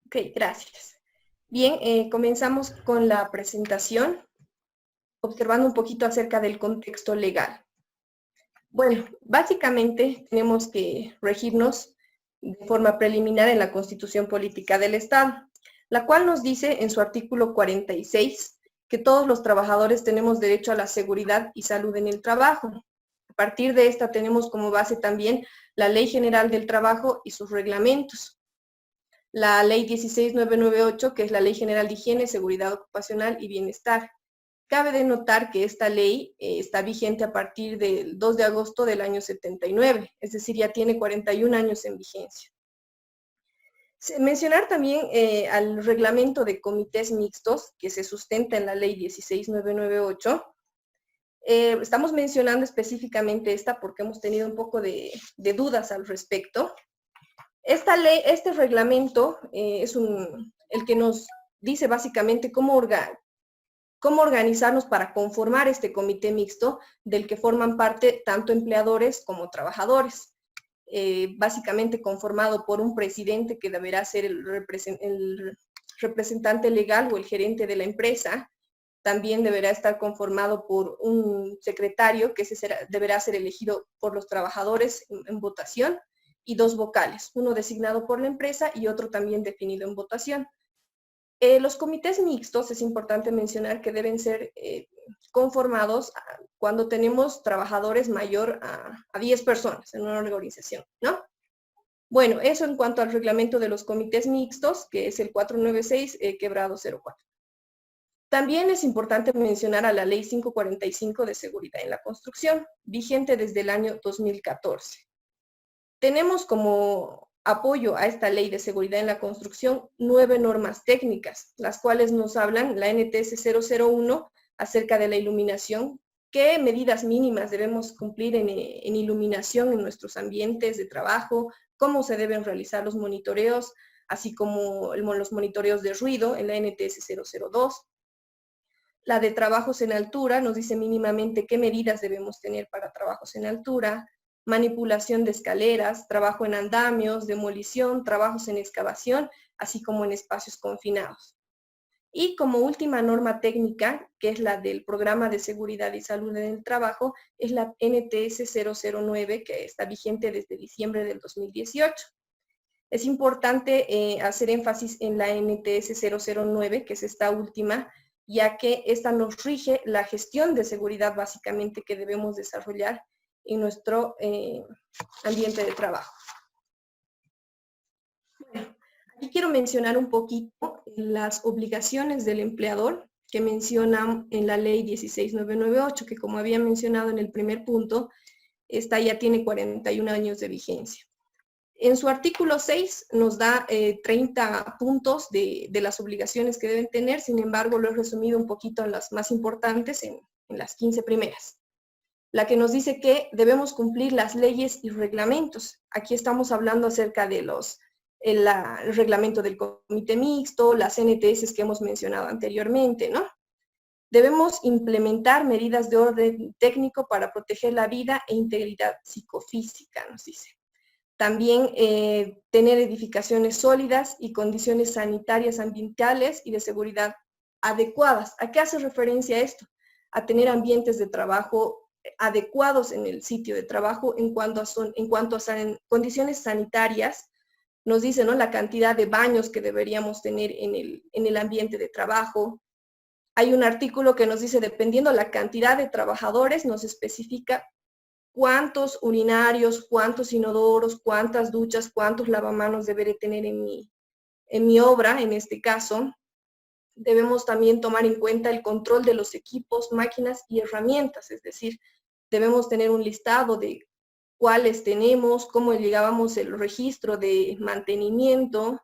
Ok, gracias. Bien, comenzamos con la presentación, observando un poquito acerca del contexto legal. Bueno, básicamente tenemos que regirnos de forma preliminar en la Constitución Política del Estado, la cual nos dice en su artículo 46 que todos los trabajadores tenemos derecho a la seguridad y salud en el trabajo. A partir de esta tenemos como base también la Ley General del Trabajo y sus reglamentos. La Ley 16998, que es la Ley General de Higiene, Seguridad Ocupacional y Bienestar. Cabe de notar que esta ley está vigente a partir del 2 de agosto del año 79, es decir, ya tiene 41 años en vigencia. Mencionar también al reglamento de comités mixtos que se sustenta en la ley 16998. Estamos mencionando específicamente esta porque hemos tenido un poco de dudas al respecto. Esta ley, este reglamento es el que nos dice básicamente cómo organizarnos para conformar este comité mixto del que forman parte tanto empleadores como trabajadores. Básicamente conformado por un presidente que deberá ser el representante legal o el gerente de la empresa. También deberá estar conformado por un secretario que deberá ser elegido por los trabajadores en votación, y dos vocales, uno designado por la empresa y otro también definido en votación. Los comités mixtos, es importante mencionar que deben ser conformados cuando tenemos trabajadores mayor a 10 personas en una organización, ¿no? Bueno, eso en cuanto al reglamento de los comités mixtos, que es el 496/04. También es importante mencionar a la Ley 545 de Seguridad en la Construcción, vigente desde el año 2014. Tenemos como apoyo a esta ley de seguridad en la construcción 9 normas técnicas, las cuales nos hablan la NTS 001 acerca de la iluminación, qué medidas mínimas debemos cumplir en iluminación en nuestros ambientes de trabajo, cómo se deben realizar los monitoreos, así como los monitoreos de ruido en la NTS 002. La de trabajos en altura nos dice mínimamente qué medidas debemos tener para trabajos en altura, manipulación de escaleras, trabajo en andamios, demolición, trabajos en excavación, así como en espacios confinados. Y como última norma técnica, que es la del Programa de Seguridad y Salud en el Trabajo, es la NTS 009, que está vigente desde diciembre del 2018. Es importante hacer énfasis en la NTS 009, que es esta última, ya que esta nos rige la gestión de seguridad básicamente que debemos desarrollar en nuestro ambiente de trabajo. Bueno, aquí quiero mencionar un poquito las obligaciones del empleador que mencionan en la ley 16998, que como había mencionado en el primer punto, esta ya tiene 41 años de vigencia. En su artículo 6 nos da 30 puntos de las obligaciones que deben tener, sin embargo lo he resumido un poquito en las más importantes, en las 15 primeras. La que nos dice que debemos cumplir las leyes y reglamentos. Aquí estamos hablando acerca de el reglamento del comité mixto, las NTS que hemos mencionado anteriormente, ¿no? Debemos implementar medidas de orden técnico para proteger la vida e integridad psicofísica, nos dice. También tener edificaciones sólidas y condiciones sanitarias, ambientales y de seguridad adecuadas. ¿A qué hace referencia esto? A tener ambientes de trabajo adecuados en el sitio de trabajo en cuanto a condiciones sanitarias. Nos dice, ¿no?, la cantidad de baños que deberíamos tener en el ambiente de trabajo. Hay un artículo que nos dice, dependiendo la cantidad de trabajadores, nos especifica cuántos urinarios, cuántos inodoros, cuántas duchas, cuántos lavamanos deberé tener en mi obra, en este caso. Debemos también tomar en cuenta el control de los equipos, máquinas y herramientas, es decir, debemos tener un listado de cuáles tenemos, cómo llegábamos el registro de mantenimiento.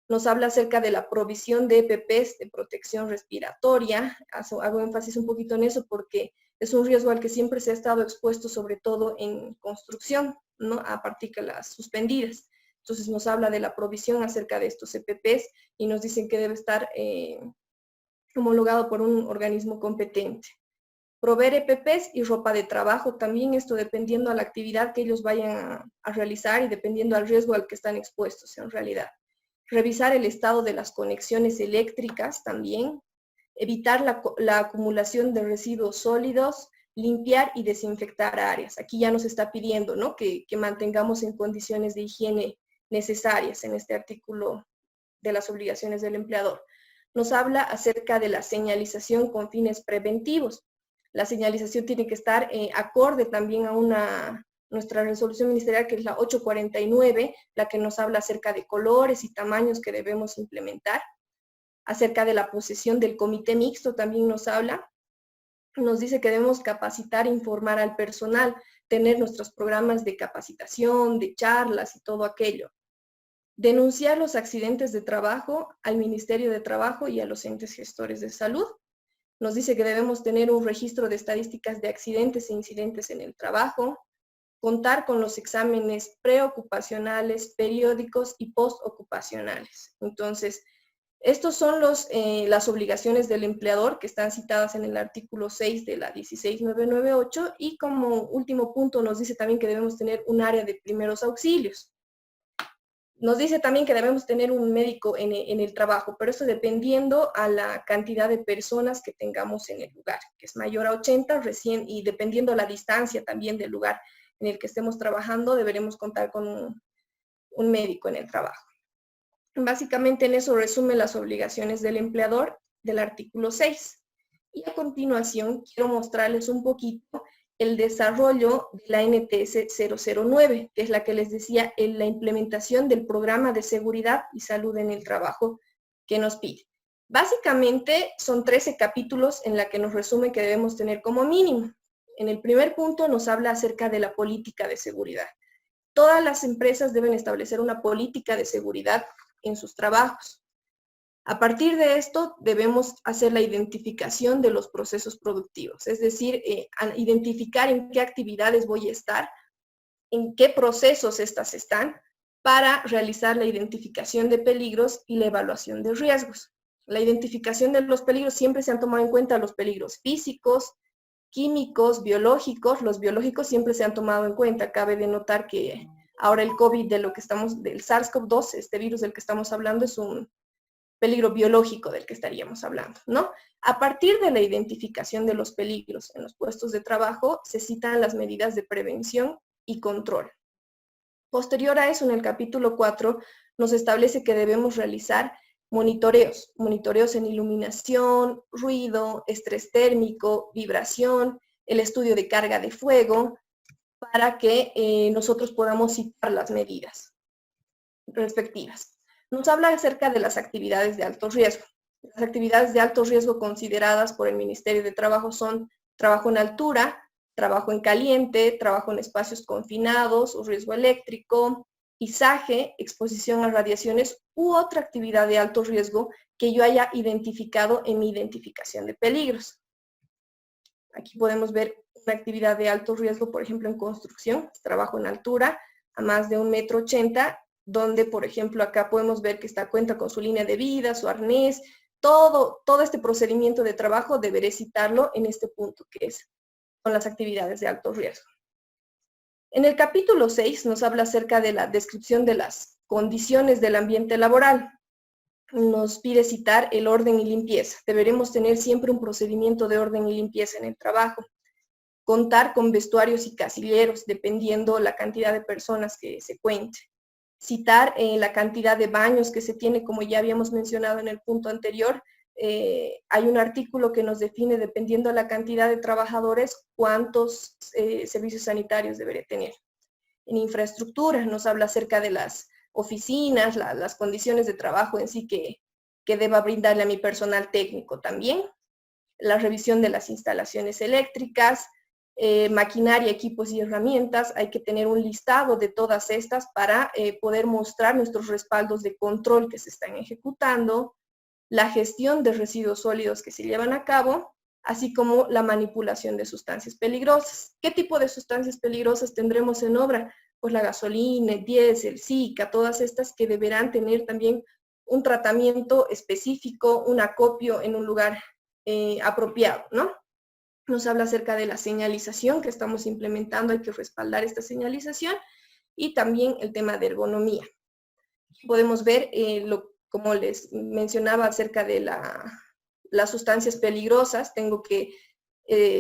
Nos habla acerca de la provisión de EPPs de protección respiratoria. Hago énfasis un poquito en eso porque es un riesgo al que siempre se ha estado expuesto, sobre todo en construcción, ¿no?, a partículas suspendidas. Entonces nos habla de la provisión acerca de estos EPPs y nos dicen que debe estar homologado por un organismo competente. Proveer EPPs y ropa de trabajo también, esto dependiendo a la actividad que ellos vayan a realizar y dependiendo al riesgo al que están expuestos en realidad. revisar el estado de las conexiones eléctricas también, evitar la acumulación de residuos sólidos, limpiar y desinfectar áreas. Aquí ya nos está pidiendo, ¿no?, que mantengamos en condiciones de higiene necesarias en este artículo de las obligaciones del empleador. Nos habla acerca de la señalización con fines preventivos. La señalización tiene que estar acorde también a nuestra resolución ministerial, que es la 849, la que nos habla acerca de colores y tamaños que debemos implementar. Acerca de la posesión del comité mixto también nos habla. Nos dice que debemos capacitar e informar al personal, tener nuestros programas de capacitación, de charlas y todo aquello. Denunciar los accidentes de trabajo al Ministerio de Trabajo y a los entes gestores de salud. Nos dice que debemos tener un registro de estadísticas de accidentes e incidentes en el trabajo, contar con los exámenes preocupacionales, periódicos y postocupacionales. Entonces, estos son las obligaciones del empleador que están citadas en el artículo 6 de la 16998, y como último punto nos dice también que debemos tener un área de primeros auxilios. Nos dice también que debemos tener un médico en el trabajo, pero eso dependiendo a la cantidad de personas que tengamos en el lugar, que es mayor a 80 recién, y dependiendo la distancia también del lugar en el que estemos trabajando, deberemos contar con un médico en el trabajo. Básicamente en eso resume las obligaciones del empleador del artículo 6. Y a continuación quiero mostrarles un poquito el desarrollo de la NTS 009, que es la que les decía, en la implementación del programa de seguridad y salud en el trabajo que nos pide. Básicamente son 13 capítulos en la que nos resume que debemos tener como mínimo. En el primer punto nos habla acerca de la política de seguridad. Todas las empresas deben establecer una política de seguridad en sus trabajos. A partir de esto, debemos hacer la identificación de los procesos productivos, es decir, identificar en qué actividades voy a estar, en qué procesos estas están, para realizar la identificación de peligros y la evaluación de riesgos. La identificación de los peligros, siempre se han tomado en cuenta los peligros físicos, químicos, biológicos. Los biológicos siempre se han tomado en cuenta. Cabe de notar que ahora el COVID del SARS-CoV-2, este virus del que estamos hablando, es un peligro biológico del que estaríamos hablando, ¿no? A partir de la identificación de los peligros en los puestos de trabajo, se citan las medidas de prevención y control. Posterior a eso, en el capítulo 4, nos establece que debemos realizar monitoreos en iluminación, ruido, estrés térmico, vibración, el estudio de carga de fuego, para que nosotros podamos citar las medidas respectivas. Nos habla acerca de las actividades de alto riesgo. Las actividades de alto riesgo consideradas por el Ministerio de Trabajo son trabajo en altura, trabajo en caliente, trabajo en espacios confinados o riesgo eléctrico, izaje, exposición a radiaciones u otra actividad de alto riesgo que yo haya identificado en mi identificación de peligros. Aquí podemos ver una actividad de alto riesgo, por ejemplo, en construcción, trabajo en altura a más de 1,80 m, donde, por ejemplo, acá podemos ver que cuenta con su línea de vida, su arnés, todo este procedimiento de trabajo deberé citarlo en este punto, que son las actividades de alto riesgo. En el capítulo 6 nos habla acerca de la descripción de las condiciones del ambiente laboral. Nos pide citar el orden y limpieza. Deberemos tener siempre un procedimiento de orden y limpieza en el trabajo. Contar con vestuarios y casilleros, dependiendo la cantidad de personas que se cuente. Citar la cantidad de baños que se tiene, como ya habíamos mencionado en el punto anterior. Hay un artículo que nos define, dependiendo de la cantidad de trabajadores, cuántos servicios sanitarios deberé tener. En infraestructura nos habla acerca de las oficinas, las condiciones de trabajo en sí que deba brindarle a mi personal técnico también. La revisión de las instalaciones eléctricas, maquinaria, equipos y herramientas. Hay que tener un listado de todas estas para poder mostrar nuestros respaldos de control que se están ejecutando, la gestión de residuos sólidos que se llevan a cabo, así como la manipulación de sustancias peligrosas. ¿Qué tipo de sustancias peligrosas tendremos en obra? Pues la gasolina, el diésel, Zika, todas estas que deberán tener también un tratamiento específico, un acopio en un lugar apropiado, ¿no? Nos habla acerca de la señalización que estamos implementando, hay que respaldar esta señalización, y también el tema de ergonomía. Podemos ver, como les mencionaba acerca de las sustancias peligrosas, tengo que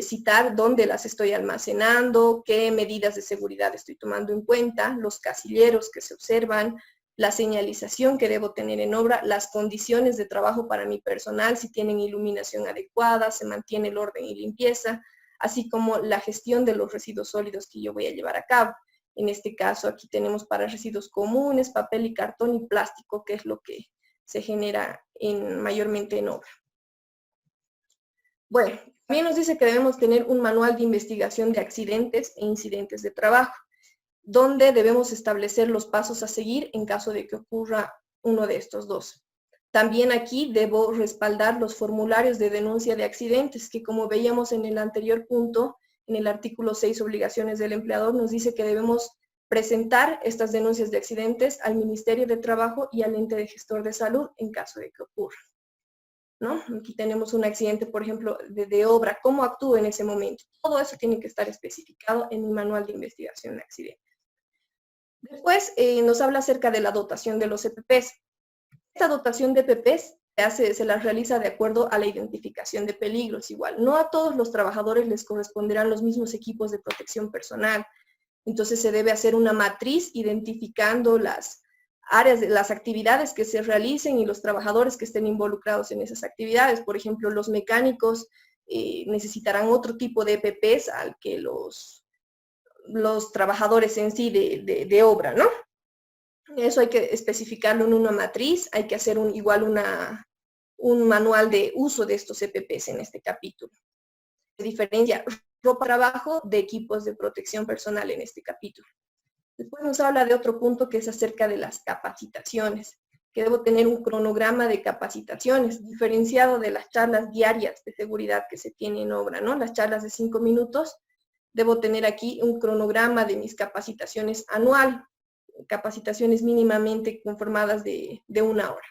citar dónde las estoy almacenando, qué medidas de seguridad estoy tomando en cuenta, los casilleros que se observan, la señalización que debo tener en obra, las condiciones de trabajo para mi personal, si tienen iluminación adecuada, se mantiene el orden y limpieza, así como la gestión de los residuos sólidos que yo voy a llevar a cabo. En este caso, aquí tenemos para residuos comunes, papel y cartón y plástico, que es lo que se genera mayormente en obra. Bueno, también nos dice que debemos tener un manual de investigación de accidentes e incidentes de trabajo, donde debemos establecer los pasos a seguir en caso de que ocurra uno de estos dos. También aquí debo respaldar los formularios de denuncia de accidentes, que como veíamos en el anterior punto, en el artículo 6, obligaciones del empleador, nos dice que debemos presentar estas denuncias de accidentes al Ministerio de Trabajo y al ente de gestor de salud en caso de que ocurra, ¿no? Aquí tenemos un accidente, por ejemplo, de obra, ¿cómo actúo en ese momento? Todo eso tiene que estar especificado en mi manual de investigación de accidentes. Después nos habla acerca de la dotación de los EPPs. Esta dotación de EPPs se las realiza de acuerdo a la identificación de peligros igual. No a todos los trabajadores les corresponderán los mismos equipos de protección personal. Entonces se debe hacer una matriz identificando las áreas, las actividades que se realicen y los trabajadores que estén involucrados en esas actividades. Por ejemplo, los mecánicos necesitarán otro tipo de EPPs al que los trabajadores en sí de obra, ¿no? Eso hay que especificarlo en una matriz, hay que hacer igual un manual de uso de estos EPPs en este capítulo. Se diferencia ropa de trabajo de equipos de protección personal en este capítulo. Después nos habla de otro punto que es acerca de las capacitaciones, que debo tener un cronograma de capacitaciones, diferenciado de las charlas diarias de seguridad que se tiene en obra, ¿no? Las charlas de 5 minutos, debo tener aquí un cronograma de mis capacitaciones anual, capacitaciones mínimamente conformadas de 1 hora.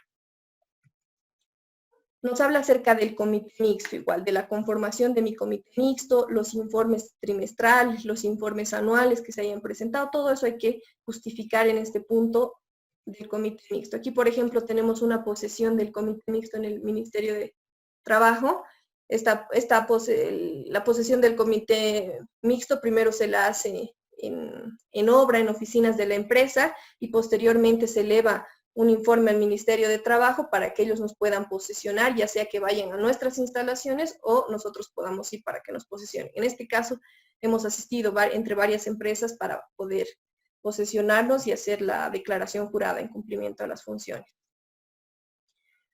Nos habla acerca del comité mixto, igual, de la conformación de mi comité mixto, los informes trimestrales, los informes anuales que se hayan presentado, todo eso hay que justificar en este punto del comité mixto. Aquí, por ejemplo, tenemos una posesión del comité mixto en el Ministerio de Trabajo. La posesión del comité mixto primero se la hace en obra, en oficinas de la empresa, y posteriormente se eleva un informe al Ministerio de Trabajo para que ellos nos puedan posesionar, ya sea que vayan a nuestras instalaciones o nosotros podamos ir para que nos posesionen. En este caso, hemos asistido entre varias empresas para poder posesionarnos y hacer la declaración jurada en cumplimiento a las funciones.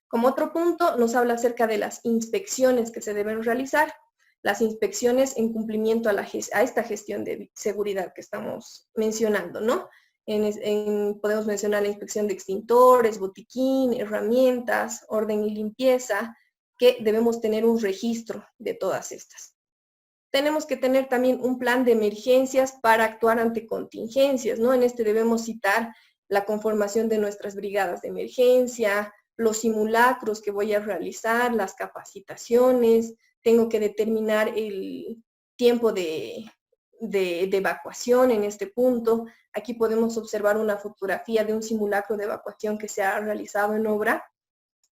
Como otro punto, nos habla acerca de las inspecciones que se deben realizar, las inspecciones en cumplimiento a esta gestión de seguridad que estamos mencionando, ¿no? Podemos mencionar la inspección de extintores, botiquín, herramientas, orden y limpieza, que debemos tener un registro de todas estas. Tenemos que tener también un plan de emergencias para actuar ante contingencias, ¿no? En este debemos citar la conformación de nuestras brigadas de emergencia, los simulacros que voy a realizar, las capacitaciones, tengo que determinar el tiempo de evacuación en este punto. Aquí podemos observar una fotografía de un simulacro de evacuación que se ha realizado en obra.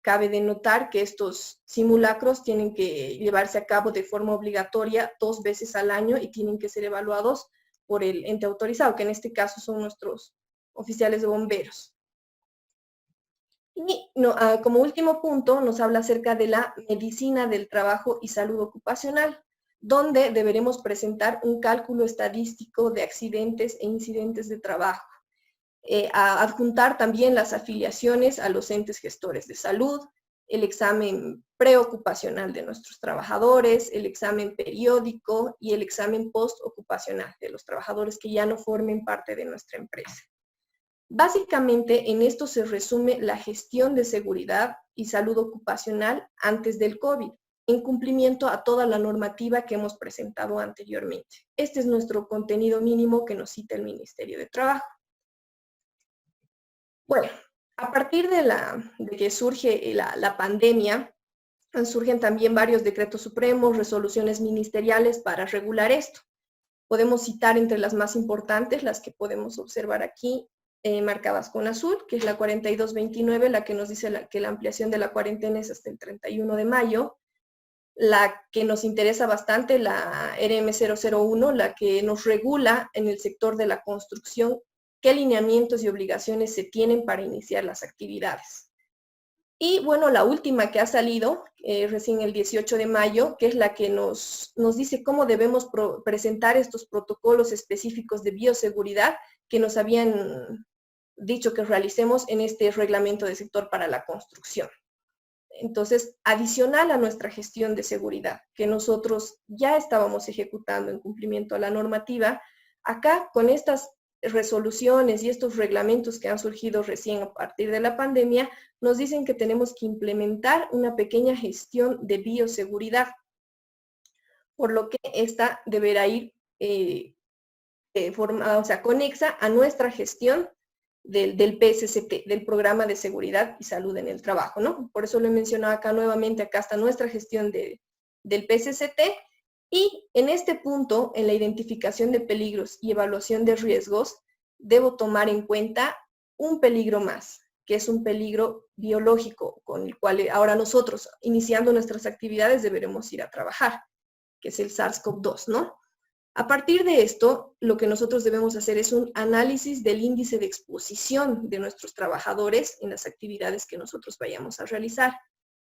Cabe de notar que estos simulacros tienen que llevarse a cabo de forma obligatoria 2 veces al año y tienen que ser evaluados por el ente autorizado, que en este caso son nuestros oficiales de bomberos. Y como último punto nos habla acerca de la medicina del trabajo y salud ocupacional, donde deberemos presentar un cálculo estadístico de accidentes e incidentes de trabajo. Adjuntar también las afiliaciones a los entes gestores de salud, el examen preocupacional de nuestros trabajadores, el examen periódico y el examen postocupacional de los trabajadores que ya no formen parte de nuestra empresa. Básicamente, en esto se resume la gestión de seguridad y salud ocupacional antes del COVID, en cumplimiento a toda la normativa que hemos presentado anteriormente. Este es nuestro contenido mínimo que nos cita el Ministerio de Trabajo. Bueno, a partir de que surge la pandemia, surgen también varios decretos supremos, resoluciones ministeriales para regular esto. Podemos citar entre las más importantes, las que podemos observar aquí, marcadas con azul, que es la 4229, la que nos dice que la ampliación de la cuarentena es hasta el 31 de mayo. La que nos interesa bastante, la RM001, la que nos regula en el sector de la construcción qué lineamientos y obligaciones se tienen para iniciar las actividades. Y bueno, la última que ha salido recién el 18 de mayo, que es la que nos dice cómo debemos presentar estos protocolos específicos de bioseguridad que nos habían dicho que realicemos en este reglamento de sector para la construcción. Entonces, adicional a nuestra gestión de seguridad, que nosotros ya estábamos ejecutando en cumplimiento a la normativa, acá con estas resoluciones y estos reglamentos que han surgido recién a partir de la pandemia, nos dicen que tenemos que implementar una pequeña gestión de bioseguridad, por lo que esta deberá ir conexa a nuestra gestión del PSCT, del Programa de Seguridad y Salud en el Trabajo, ¿no? Por eso lo he mencionado acá nuevamente, acá está nuestra gestión del PSCT, y en este punto, en la identificación de peligros y evaluación de riesgos, debo tomar en cuenta un peligro más, que es un peligro biológico, con el cual ahora nosotros, iniciando nuestras actividades, deberemos ir a trabajar, que es el SARS-CoV-2, ¿no? A partir de esto, lo que nosotros debemos hacer es un análisis del índice de exposición de nuestros trabajadores en las actividades que nosotros vayamos a realizar.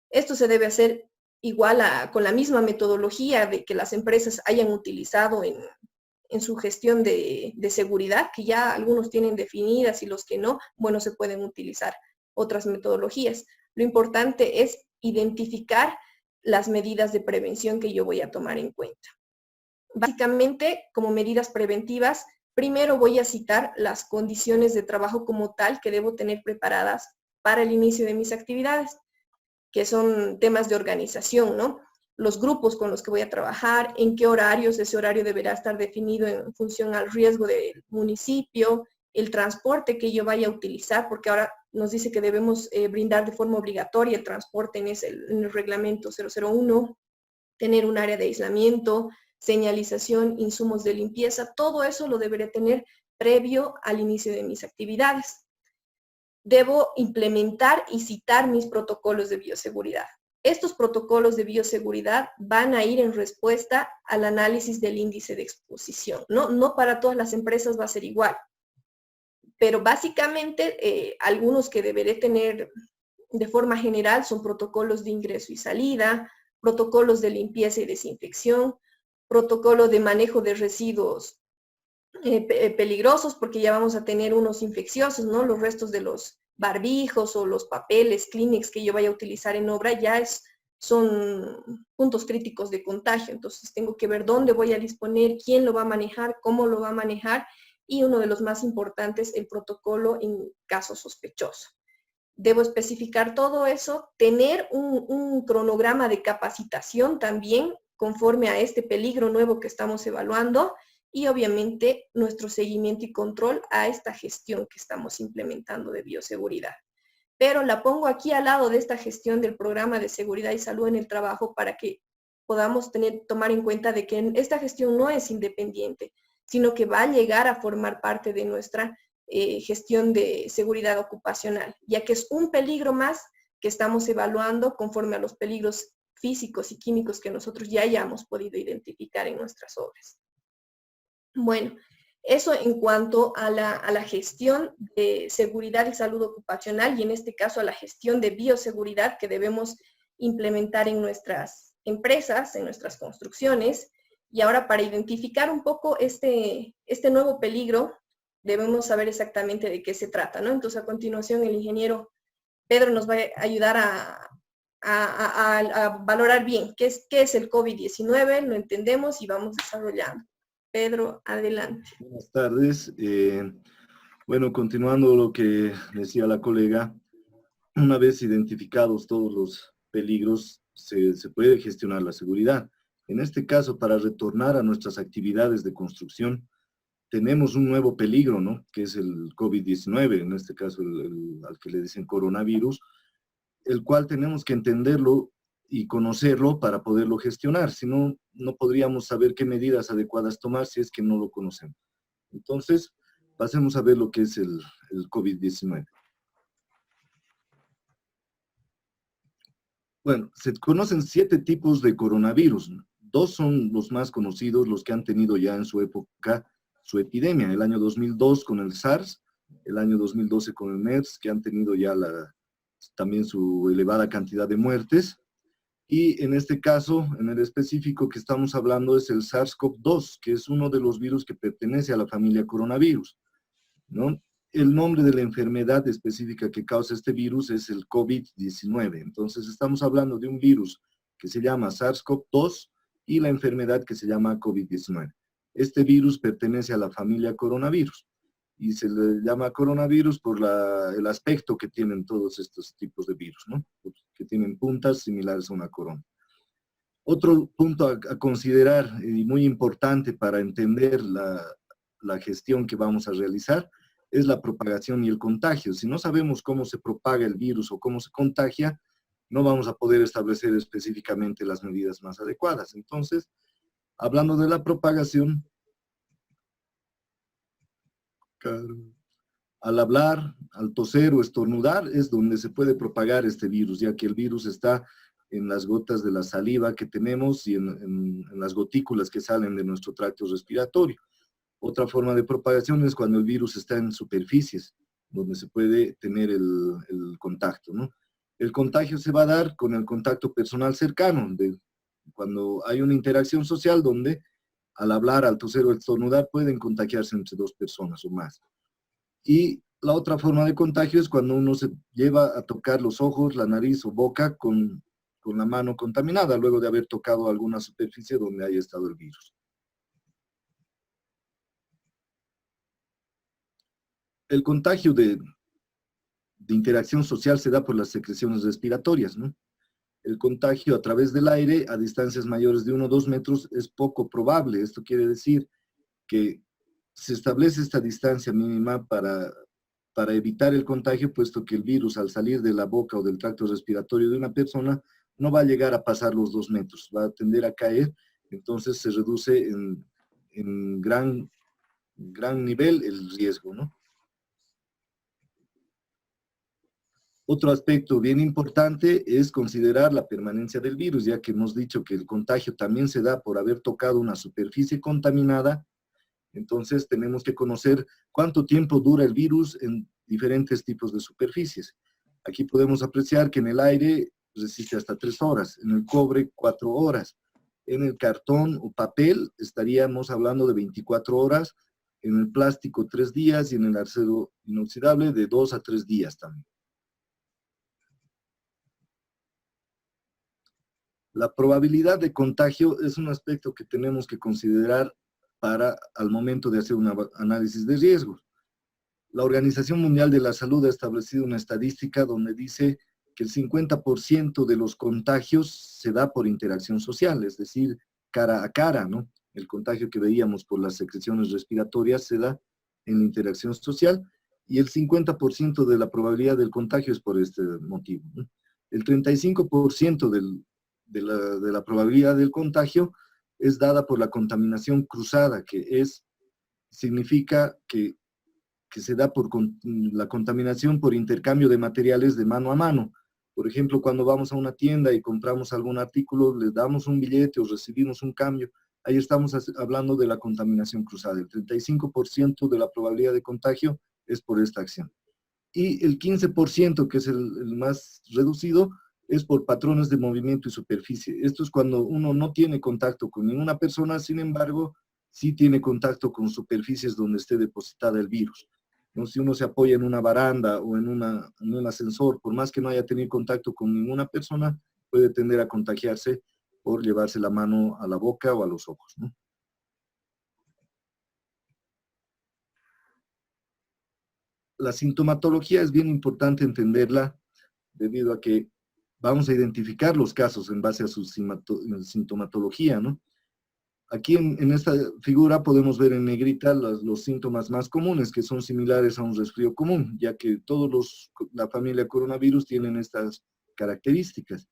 Esto se debe hacer igual con la misma metodología de que las empresas hayan utilizado en su gestión de seguridad, que ya algunos tienen definidas y los que no, bueno, se pueden utilizar otras metodologías. Lo importante es identificar las medidas de prevención que yo voy a tomar en cuenta. Básicamente, como medidas preventivas, primero voy a citar las condiciones de trabajo como tal que debo tener preparadas para el inicio de mis actividades, que son temas de organización, ¿no? Los grupos con los que voy a trabajar, en qué horarios, ese horario deberá estar definido en función al riesgo del municipio, el transporte que yo vaya a utilizar, porque ahora nos dice que debemos brindar de forma obligatoria el transporte en el reglamento 001, tener un área de aislamiento, señalización, insumos de limpieza, todo eso lo deberé tener previo al inicio de mis actividades. Debo implementar y citar mis protocolos de bioseguridad. Estos protocolos de bioseguridad van a ir en respuesta al análisis del índice de exposición. No para todas las empresas va a ser igual, pero básicamente algunos que deberé tener de forma general son protocolos de ingreso y salida, protocolos de limpieza y desinfección, protocolo de manejo de residuos peligrosos, porque ya vamos a tener unos infecciosos, ¿no? Los restos de los barbijos o los papeles, Kleenex que yo vaya a utilizar en obra ya son puntos críticos de contagio. Entonces tengo que ver dónde voy a disponer, quién lo va a manejar, cómo lo va a manejar, y uno de los más importantes, el protocolo en caso sospechoso. Debo especificar todo eso, tener un cronograma de capacitación también conforme a este peligro nuevo que estamos evaluando, y obviamente nuestro seguimiento y control a esta gestión que estamos implementando de bioseguridad. Pero la pongo aquí al lado de esta gestión del Programa de Seguridad y Salud en el Trabajo para que podamos tomar en cuenta de que esta gestión no es independiente, sino que va a llegar a formar parte de nuestra gestión de seguridad ocupacional, ya que es un peligro más que estamos evaluando conforme a los peligros físicos y químicos que nosotros ya hayamos podido identificar en nuestras obras. Bueno, eso en cuanto a la gestión de seguridad y salud ocupacional, y en este caso a la gestión de bioseguridad que debemos implementar en nuestras empresas, en nuestras construcciones. Y ahora, para identificar un poco este nuevo peligro, debemos saber exactamente de qué se trata, ¿no? Entonces, a continuación, el ingeniero Pedro nos va a ayudar a valorar bien qué es el COVID-19, lo entendemos y vamos desarrollando. Pedro, adelante. Buenas tardes. Bueno, continuando lo que decía la colega, una vez identificados todos los peligros, se puede gestionar la seguridad. En este caso, para retornar a nuestras actividades de construcción, tenemos un nuevo peligro, ¿no? Que es el COVID-19, en este caso al que le dicen coronavirus, el cual tenemos que entenderlo y conocerlo para poderlo gestionar. Si no, no podríamos saber qué medidas adecuadas tomar si es que no lo conocemos. Entonces, Pasemos a ver lo que es el COVID-19. Bueno, se conocen 7 tipos de coronavirus. 2 son los más conocidos, los que han tenido ya en su época su epidemia, el año 2002 con el SARS, el año 2012 con el MERS, que han tenido ya también su elevada cantidad de muertes. Y en este caso, en el específico que estamos hablando, es el SARS-CoV-2, que es uno de los virus que pertenece a la familia coronavirus, ¿no? El nombre de la enfermedad específica que causa este virus es el COVID-19. Entonces, estamos hablando de un virus que se llama SARS-CoV-2 y la enfermedad que se llama COVID-19. Este virus pertenece a la familia coronavirus y se le llama coronavirus por el aspecto que tienen todos estos tipos de virus, ¿no? Que tienen puntas similares a una corona. Otro punto a considerar y muy importante para entender la gestión que vamos a realizar es la propagación y el contagio. Si no sabemos cómo se propaga el virus o cómo se contagia, no vamos a poder establecer específicamente las medidas más adecuadas. Entonces, hablando de la propagación, al hablar, al toser o estornudar es donde se puede propagar este virus, ya que el virus está en las gotas de la saliva que tenemos y en las gotículas que salen de nuestro tracto respiratorio. Otra forma de propagación es cuando el virus está en superficies, donde se puede tener el contacto, ¿no? El contagio se va a dar con el contacto personal cercano, cuando hay una interacción social donde al hablar, al toser o estornudar pueden contagiarse entre 2 personas o más. Y la otra forma de contagio es cuando uno se lleva a tocar los ojos, la nariz o boca con la mano contaminada, luego de haber tocado alguna superficie donde haya estado el virus. El contagio de interacción social se da por las secreciones respiratorias, ¿no? El contagio a través del aire a distancias mayores de 1 o 2 metros es poco probable. Esto quiere decir que se establece esta distancia mínima para evitar el contagio, puesto que el virus al salir de la boca o del tracto respiratorio de una persona no va a llegar a pasar los 2 metros, va a tender a caer, entonces se reduce en gran nivel el riesgo, ¿no? Otro aspecto bien importante es considerar la permanencia del virus, ya que hemos dicho que el contagio también se da por haber tocado una superficie contaminada. Entonces tenemos que conocer cuánto tiempo dura el virus en diferentes tipos de superficies. Aquí podemos apreciar que en el aire resiste hasta 3 horas, en el cobre 4 horas, en el cartón o papel estaríamos hablando de 24 horas, en el plástico 3 días y en el acero inoxidable de 2 a 3 días también. La probabilidad de contagio es un aspecto que tenemos que considerar al momento de hacer un análisis de riesgos. La Organización Mundial de la Salud ha establecido una estadística donde dice que el 50% de los contagios se da por interacción social, es decir, cara a cara, ¿no? El contagio que veíamos por las secreciones respiratorias se da en la interacción social y el 50% de la probabilidad del contagio es por este motivo, ¿no? El 35% de la probabilidad del contagio es dada por la contaminación cruzada, que significa que se da por la contaminación por intercambio de materiales de mano a mano. Por ejemplo, cuando vamos a una tienda y compramos algún artículo, les damos un billete o recibimos un cambio, ahí estamos hablando de la contaminación cruzada. El 35% de la probabilidad de contagio es por esta acción. Y el 15%, que es el más reducido, es por patrones de movimiento y superficie. Esto es cuando uno no tiene contacto con ninguna persona, sin embargo, sí tiene contacto con superficies donde esté depositada el virus. ¿No? Si uno se apoya en una baranda o en un ascensor, por más que no haya tenido contacto con ninguna persona, puede tender a contagiarse por llevarse la mano a la boca o a los ojos, ¿no? La sintomatología es bien importante entenderla debido a que vamos a identificar los casos en base a su sintomatología, ¿no? Aquí en esta figura podemos ver en negrita los síntomas más comunes, que son similares a un resfrío común, ya que la familia coronavirus tienen estas características.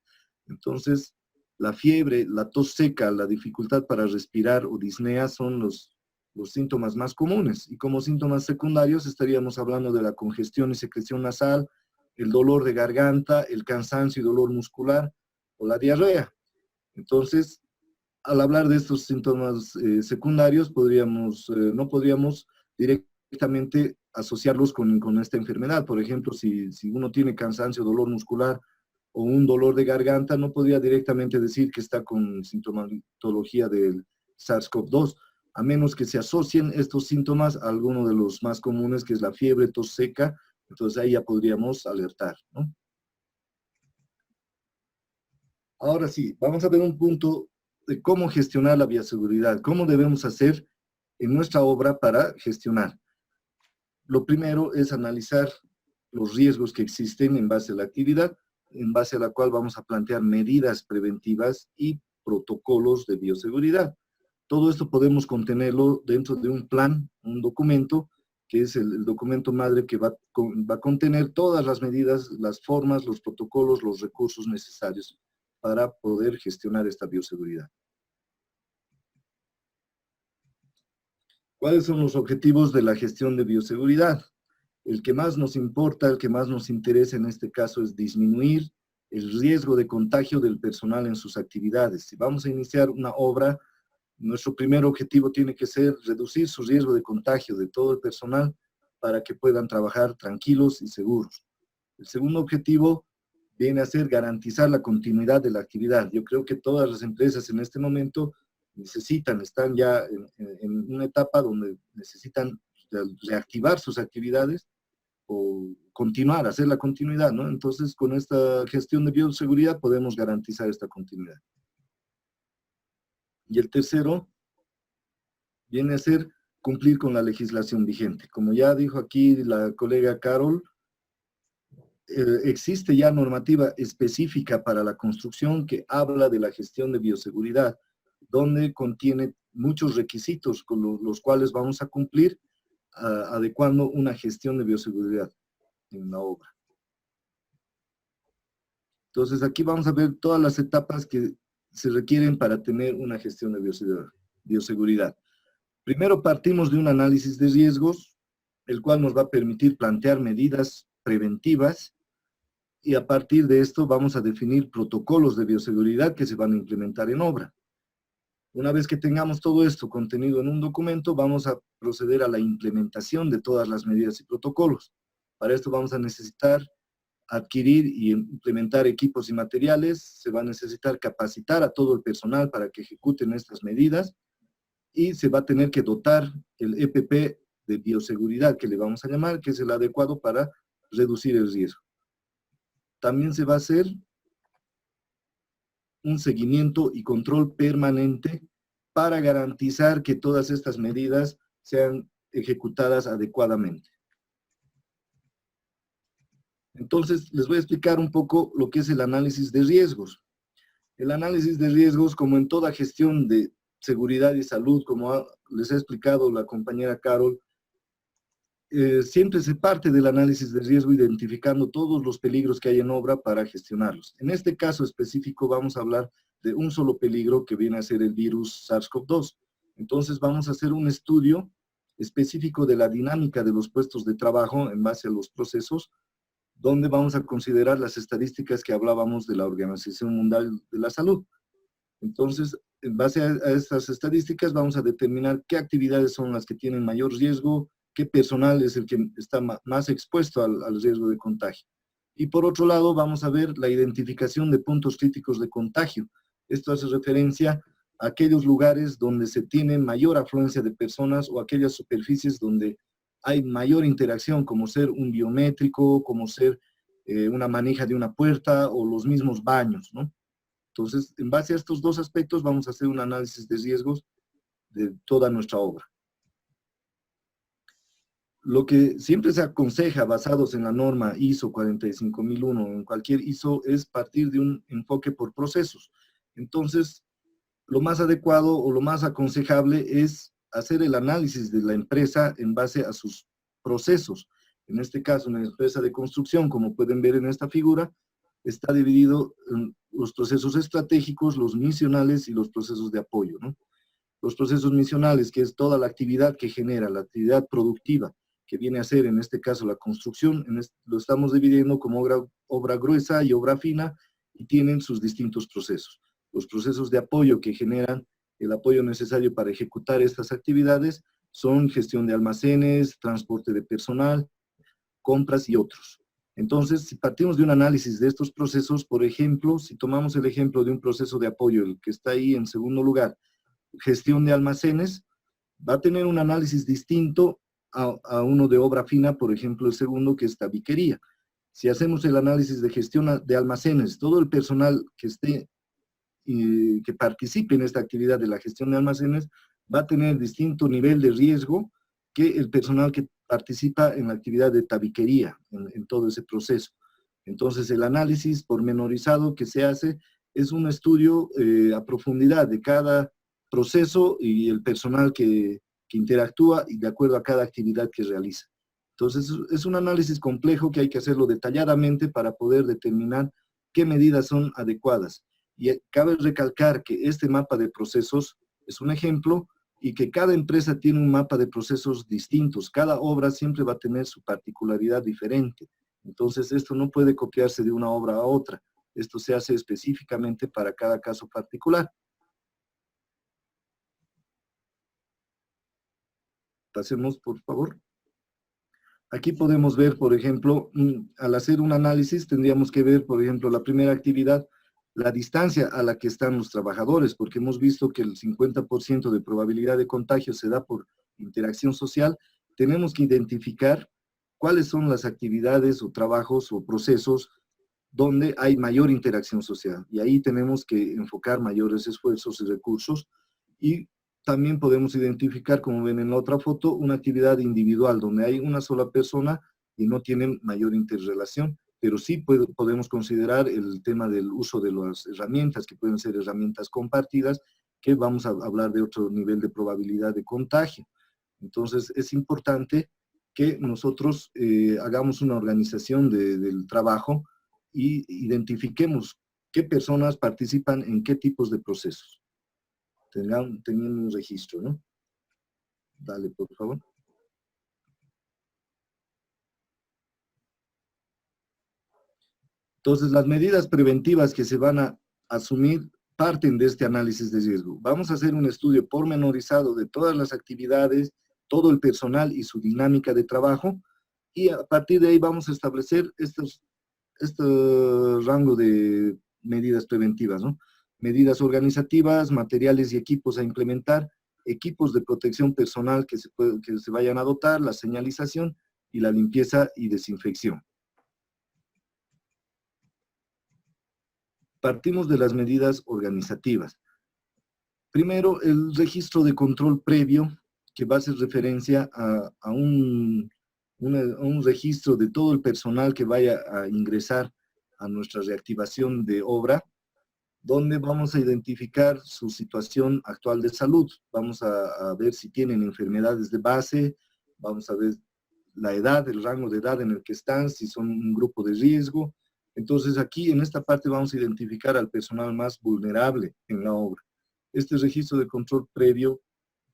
Entonces, la fiebre, la tos seca, la dificultad para respirar o disnea son los síntomas más comunes. Y como síntomas secundarios estaríamos hablando de la congestión y secreción nasal, el dolor de garganta, el cansancio y dolor muscular o la diarrea. Entonces, al hablar de estos síntomas secundarios, no podríamos directamente asociarlos con esta enfermedad. Por ejemplo, si uno tiene cansancio, dolor muscular o un dolor de garganta, no podría directamente decir que está con sintomatología del SARS-CoV-2, a menos que se asocien estos síntomas a alguno de los más comunes, que es la fiebre, tos seca. Entonces ahí ya podríamos alertar, ¿no? Ahora sí, vamos a ver un punto de cómo gestionar la bioseguridad, cómo debemos hacer en nuestra obra para gestionar. Lo primero es analizar los riesgos que existen en base a la actividad, en base a la cual vamos a plantear medidas preventivas y protocolos de bioseguridad. Todo esto podemos contenerlo dentro de un plan, un documento, que es el documento madre que va a contener todas las medidas, las formas, los protocolos, los recursos necesarios para poder gestionar esta bioseguridad. ¿Cuáles son los objetivos de la gestión de bioseguridad? El que más nos importa, el que más nos interesa en este caso es disminuir el riesgo de contagio del personal en sus actividades. Si vamos a iniciar una obra, nuestro primer objetivo tiene que ser reducir su riesgo de contagio de todo el personal para que puedan trabajar tranquilos y seguros. El segundo objetivo viene a ser garantizar la continuidad de la actividad. Yo creo que todas las empresas en este momento están ya en una etapa donde necesitan reactivar sus actividades o continuar, hacer la continuidad, ¿no? Entonces, con esta gestión de bioseguridad podemos garantizar esta continuidad. Y el tercero viene a ser cumplir con la legislación vigente. Como ya dijo aquí la colega Carol, existe ya normativa específica para la construcción que habla de la gestión de bioseguridad, donde contiene muchos requisitos con los cuales vamos a cumplir adecuando una gestión de bioseguridad en la obra. Entonces aquí vamos a ver todas las etapas que se requieren para tener una gestión de bioseguridad. Primero partimos de un análisis de riesgos, el cual nos va a permitir plantear medidas preventivas, y a partir de esto vamos a definir protocolos de bioseguridad que se van a implementar en obra. Una vez que tengamos todo esto contenido en un documento, vamos a proceder a la implementación de todas las medidas y protocolos. Para esto vamos a necesitar adquirir y implementar equipos y materiales, se va a necesitar capacitar a todo el personal para que ejecuten estas medidas, y se va a tener que dotar el EPP de bioseguridad, que le vamos a llamar, que es el adecuado para reducir el riesgo. También se va a hacer un seguimiento y control permanente para garantizar que todas estas medidas sean ejecutadas adecuadamente. Entonces, les voy a explicar un poco lo que es el análisis de riesgos. El análisis de riesgos, como en toda gestión de seguridad y salud, como les ha explicado la compañera Carol, siempre se parte del análisis de riesgo identificando todos los peligros que hay en obra para gestionarlos. En este caso específico vamos a hablar de un solo peligro que viene a ser el virus SARS-CoV-2. Entonces vamos a hacer un estudio específico de la dinámica de los puestos de trabajo en base a los procesos, donde vamos a considerar las estadísticas que hablábamos de la Organización Mundial de la Salud. Entonces, en base a estas estadísticas vamos a determinar qué actividades son las que tienen mayor riesgo, qué personal es el que está más expuesto al riesgo de contagio. Y por otro lado, vamos a ver la identificación de puntos críticos de contagio. Esto hace referencia a aquellos lugares donde se tiene mayor afluencia de personas o aquellas superficies donde hay mayor interacción, como ser un biométrico, como ser una manija de una puerta o los mismos baños, ¿no? Entonces, en base a estos dos aspectos, vamos a hacer un análisis de riesgos de toda nuestra obra. Lo que siempre se aconseja, basados en la norma ISO 45001, en cualquier ISO, es partir de un enfoque por procesos. Entonces, lo más adecuado o lo más aconsejable es hacer el análisis de la empresa en base a sus procesos. En este caso, en la empresa de construcción, como pueden ver en esta figura, está dividido en los procesos estratégicos, los misionales y los procesos de apoyo, ¿no? Los procesos misionales, que es toda la actividad que genera, la actividad productiva, que viene a ser en este caso la construcción, lo estamos dividiendo como obra gruesa y obra fina, y tienen sus distintos procesos. Los procesos de apoyo que generan el apoyo necesario para ejecutar estas actividades son gestión de almacenes, transporte de personal, compras y otros. Entonces, si partimos de un análisis de estos procesos, por ejemplo, si tomamos el ejemplo de un proceso de apoyo, el que está ahí en segundo lugar, gestión de almacenes, va a tener un análisis distinto a uno de obra fina, por ejemplo, el segundo, que es tabiquería. Si hacemos el análisis de gestión de almacenes, todo el personal que esté que participe en esta actividad de la gestión de almacenes va a tener distinto nivel de riesgo que el personal que participa en la actividad de tabiquería, en todo ese proceso. Entonces, el análisis pormenorizado que se hace es un estudio a profundidad de cada proceso y el personal que interactúa y de acuerdo a cada actividad que realiza. Entonces, es un análisis complejo que hay que hacerlo detalladamente para poder determinar qué medidas son adecuadas. Y cabe recalcar que este mapa de procesos es un ejemplo y que cada empresa tiene un mapa de procesos distintos. Cada obra siempre va a tener su particularidad diferente. Entonces, esto no puede copiarse de una obra a otra. Esto se hace específicamente para cada caso particular. Pasemos, por favor. Aquí podemos ver, por ejemplo, al hacer un análisis, tendríamos que ver, por ejemplo, la primera actividad, la distancia a la que están los trabajadores, porque hemos visto que el 50% de probabilidad de contagio se da por interacción social. Tenemos que identificar cuáles son las actividades o trabajos o procesos donde hay mayor interacción social. Y ahí tenemos que enfocar mayores esfuerzos y recursos. Y también podemos identificar, como ven en la otra foto, una actividad individual donde hay una sola persona y no tienen mayor interrelación, pero sí podemos considerar el tema del uso de las herramientas, que pueden ser herramientas compartidas, que vamos a hablar de otro nivel de probabilidad de contagio. Entonces, es importante que nosotros hagamos una organización del trabajo y identifiquemos qué personas participan en qué tipos de procesos. Teniendo un registro, ¿no? Dale, por favor. Entonces, las medidas preventivas que se van a asumir parten de este análisis de riesgo. Vamos a hacer un estudio pormenorizado de todas las actividades, todo el personal y su dinámica de trabajo, y a partir de ahí vamos a establecer este rango de medidas preventivas, ¿no? Medidas organizativas, materiales y equipos a implementar, equipos de protección personal que se vayan a dotar, la señalización y la limpieza y desinfección. Partimos de las medidas organizativas. Primero, el registro de control previo, que va a hacer referencia a un registro de todo el personal que vaya a ingresar a nuestra reactivación de obra, donde vamos a identificar su situación actual de salud. Vamos a ver si tienen enfermedades de base, vamos a ver la edad, el rango de edad en el que están, si son un grupo de riesgo. Entonces aquí en esta parte vamos a identificar al personal más vulnerable en la obra. Este registro de control previo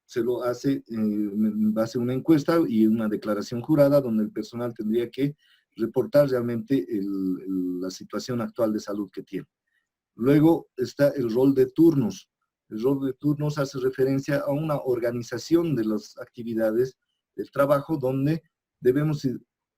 se lo hace en base a una encuesta y una declaración jurada donde el personal tendría que reportar realmente la situación actual de salud que tiene. Luego está el rol de turnos. El rol de turnos hace referencia a una organización de las actividades del trabajo donde debemos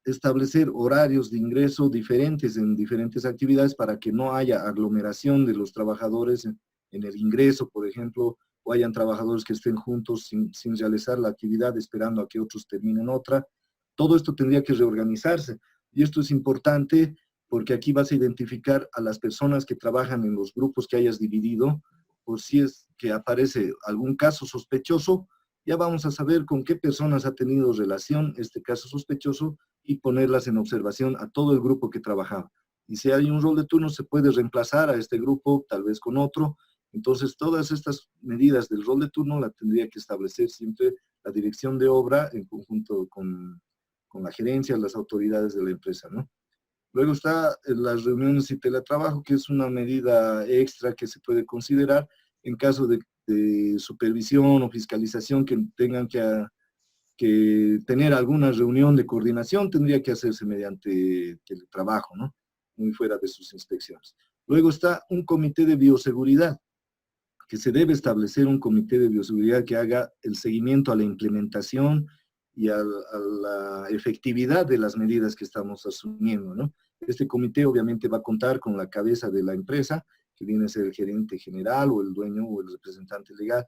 establecer horarios de ingreso diferentes en diferentes actividades para que no haya aglomeración de los trabajadores en el ingreso, por ejemplo, o hayan trabajadores que estén juntos sin realizar la actividad esperando a que otros terminen otra. Todo esto tendría que reorganizarse. Y esto es importante porque aquí vas a identificar a las personas que trabajan en los grupos que hayas dividido, por si es que aparece algún caso sospechoso, ya vamos a saber con qué personas ha tenido relación este caso sospechoso y ponerlas en observación a todo el grupo que trabajaba. Y si hay un rol de turno, se puede reemplazar a este grupo, tal vez con otro. Entonces, todas estas medidas del rol de turno la tendría que establecer siempre la dirección de obra en conjunto con la gerencia, las autoridades de la empresa, ¿no? Luego está las reuniones y teletrabajo, que es una medida extra que se puede considerar en caso de de supervisión o fiscalización que tengan que tener alguna reunión de coordinación, tendría que hacerse mediante teletrabajo, ¿no? Muy fuera de sus inspecciones. Luego está un comité de bioseguridad, que se debe establecer un comité de bioseguridad que haga el seguimiento a la implementación y a la efectividad de las medidas que estamos asumiendo, ¿no? Este comité obviamente va a contar con la cabeza de la empresa, que viene a ser el gerente general o el dueño o el representante legal.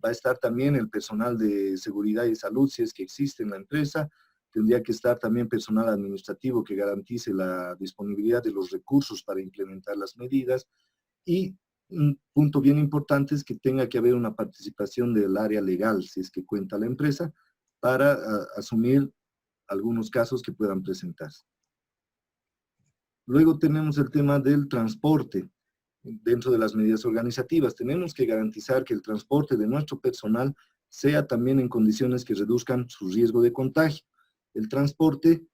Va a estar también el personal de seguridad y salud, si es que existe en la empresa. Tendría que estar también personal administrativo que garantice la disponibilidad de los recursos para implementar las medidas. Y un punto bien importante es que tenga que haber una participación del área legal, si es que cuenta la empresa, para asumir algunos casos que puedan presentarse. Luego tenemos el tema del transporte. Dentro de las medidas organizativas, tenemos que garantizar que el transporte de nuestro personal sea también en condiciones que reduzcan su riesgo de contagio. El transporte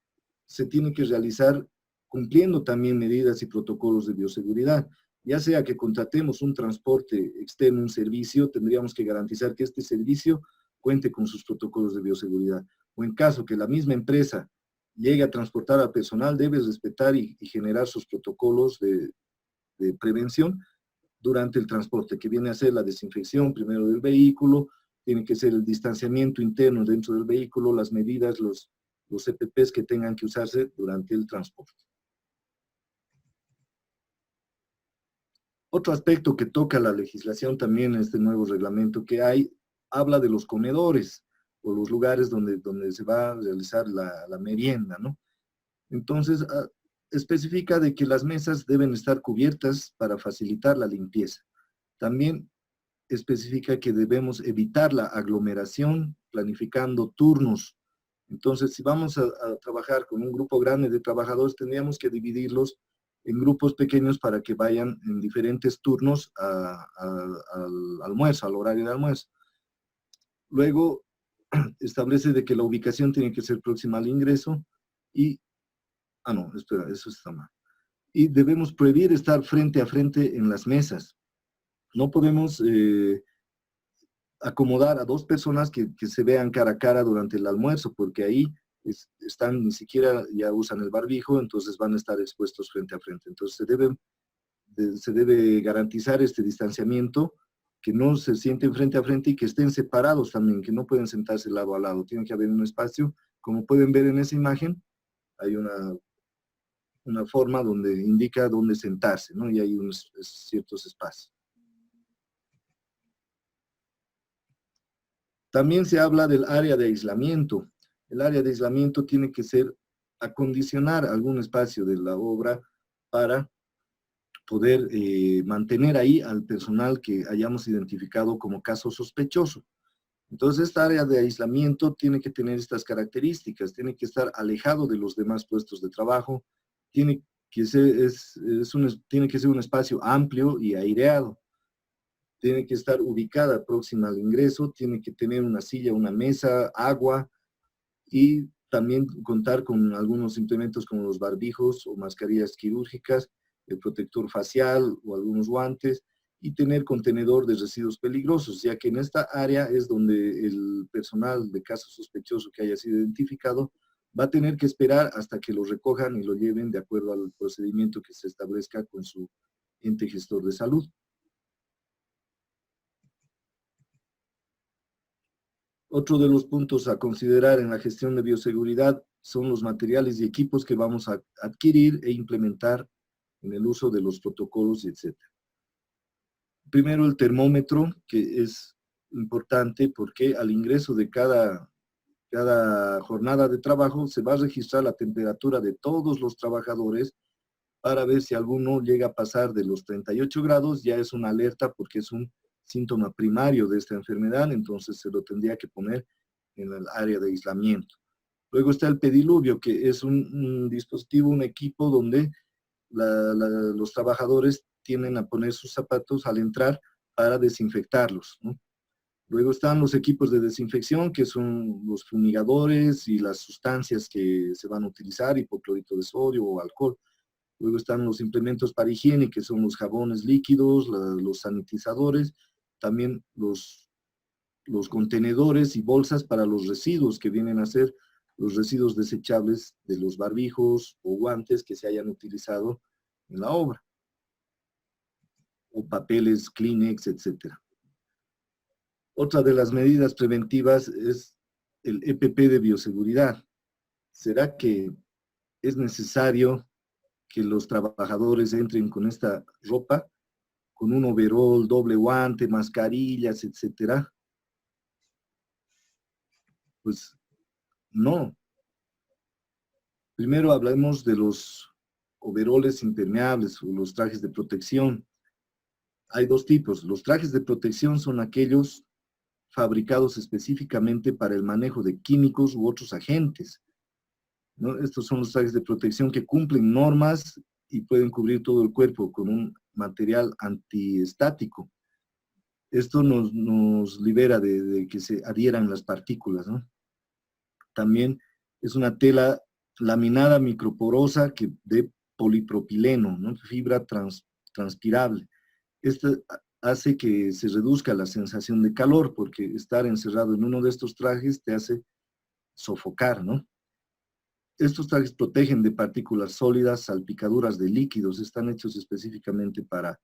se tiene que realizar cumpliendo también medidas y protocolos de bioseguridad. Ya sea que contratemos un transporte externo, un servicio, tendríamos que garantizar que este servicio cuente con sus protocolos de bioseguridad. O en caso que la misma empresa llegue a transportar al personal, debe respetar y generar sus protocolos de prevención durante el transporte, que viene a ser la desinfección primero del vehículo, tiene que ser el distanciamiento interno dentro del vehículo, las medidas, los EPPs que tengan que usarse durante el transporte. Otro aspecto que toca la legislación también en este nuevo reglamento que hay, habla de los comedores o los lugares donde se va a realizar la merienda, ¿no? Entonces, especifica de que las mesas deben estar cubiertas para facilitar la limpieza. También especifica que debemos evitar la aglomeración planificando turnos. Entonces, si vamos a trabajar con un grupo grande de trabajadores, tendríamos que dividirlos en grupos pequeños para que vayan en diferentes turnos al almuerzo, al horario de almuerzo. Luego, establece de que la ubicación tiene que ser próxima al ingreso y no, espera, eso está mal. Y debemos prohibir estar frente a frente en las mesas. No podemos acomodar a dos personas que se vean cara a cara durante el almuerzo, porque ahí ni siquiera ya usan el barbijo, entonces van a estar expuestos frente a frente. Entonces se debe garantizar este distanciamiento, que no se sienten frente a frente y que estén separados también, que no pueden sentarse lado a lado. Tiene que haber un espacio, como pueden ver en esa imagen, hay una forma donde indica dónde sentarse, ¿no? Y hay unos ciertos espacios. También se habla del área de aislamiento. El área de aislamiento tiene que acondicionar algún espacio de la obra para poder mantener ahí al personal que hayamos identificado como caso sospechoso. Entonces, esta área de aislamiento tiene que tener estas características, tiene que estar alejado de los demás puestos de trabajo, tiene que ser un espacio amplio y aireado, tiene que estar ubicada próxima al ingreso, tiene que tener una silla, una mesa, agua y también contar con algunos implementos como los barbijos o mascarillas quirúrgicas, el protector facial o algunos guantes y tener contenedor de residuos peligrosos, ya que en esta área es donde el personal de caso sospechoso que haya sido identificado va a tener que esperar hasta que lo recojan y lo lleven de acuerdo al procedimiento que se establezca con su ente gestor de salud. Otro de los puntos a considerar en la gestión de bioseguridad son los materiales y equipos que vamos a adquirir e implementar en el uso de los protocolos, etc. Primero, el termómetro, que es importante porque al ingreso de cada jornada de trabajo se va a registrar la temperatura de todos los trabajadores para ver si alguno llega a pasar de los 38 grados, ya es una alerta porque es un síntoma primario de esta enfermedad, entonces se lo tendría que poner en el área de aislamiento. Luego está el pediluvio, que es un dispositivo, un equipo donde los trabajadores tienden a poner sus zapatos al entrar para desinfectarlos, ¿no? Luego están los equipos de desinfección, que son los fumigadores y las sustancias que se van a utilizar, hipoclorito de sodio o alcohol. Luego están los implementos para higiene, que son los jabones líquidos, los sanitizadores, también los contenedores y bolsas para los residuos que vienen a ser los residuos desechables de los barbijos o guantes que se hayan utilizado en la obra, o papeles, Kleenex, etc. Otra de las medidas preventivas es el EPP de bioseguridad. ¿Será que es necesario que los trabajadores entren con esta ropa, con un overol, doble guante, mascarillas, etcétera? Pues no. Primero hablemos de los overoles impermeables o los trajes de protección. Hay dos tipos. Los trajes de protección son aquellos fabricados específicamente para el manejo de químicos u otros agentes, ¿no? Estos son los trajes de protección que cumplen normas y pueden cubrir todo el cuerpo con un material antiestático. Esto nos libera de que se adhieran las partículas, ¿no? También es una tela laminada microporosa de polipropileno, ¿no? Fibra transpirable. Esto hace que se reduzca la sensación de calor, porque estar encerrado en uno de estos trajes te hace sofocar, ¿no? Estos trajes protegen de partículas sólidas, salpicaduras de líquidos, están hechos específicamente para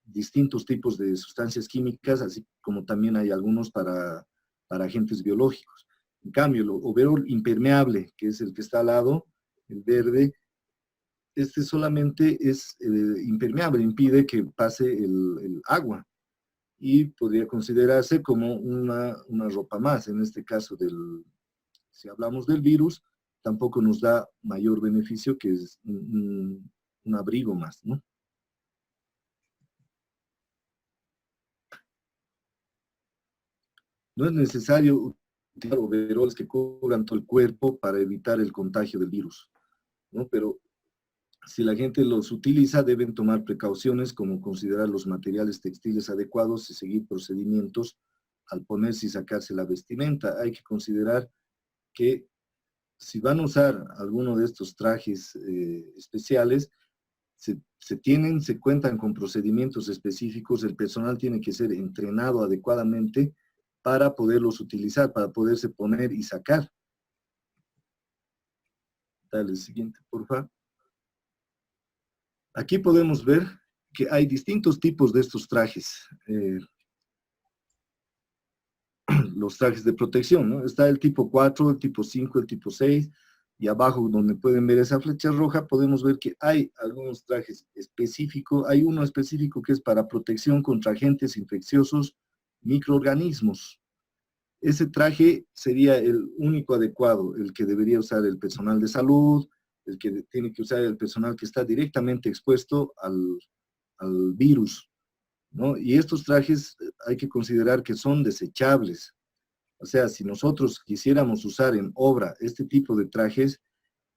distintos tipos de sustancias químicas, así como también hay algunos para agentes biológicos. En cambio, el overol impermeable, que es el que está al lado, el verde, este solamente es impermeable, impide que pase el agua y podría considerarse como una ropa más. En este caso, si hablamos del virus, tampoco nos da mayor beneficio que es un abrigo más, ¿no? No es necesario utilizar overoles que cubran todo el cuerpo para evitar el contagio del virus, ¿no? Pero si la gente los utiliza, deben tomar precauciones como considerar los materiales textiles adecuados y seguir procedimientos al ponerse y sacarse la vestimenta. Hay que considerar que si van a usar alguno de estos trajes especiales, se cuentan con procedimientos específicos, el personal tiene que ser entrenado adecuadamente para poderlos utilizar, para poderse poner y sacar. Dale el siguiente, por favor. Aquí podemos ver que hay distintos tipos de estos trajes, los trajes de protección, ¿no? Está el tipo 4, el tipo 5, el tipo 6, y abajo donde pueden ver esa flecha roja, podemos ver que hay algunos trajes específicos, hay uno específico que es para protección contra agentes infecciosos, microorganismos. Ese traje sería el único adecuado, el que debería usar el personal de salud, el que tiene que usar el personal que está directamente expuesto al virus, ¿no? Y estos trajes hay que considerar que son desechables. O sea, si nosotros quisiéramos usar en obra este tipo de trajes,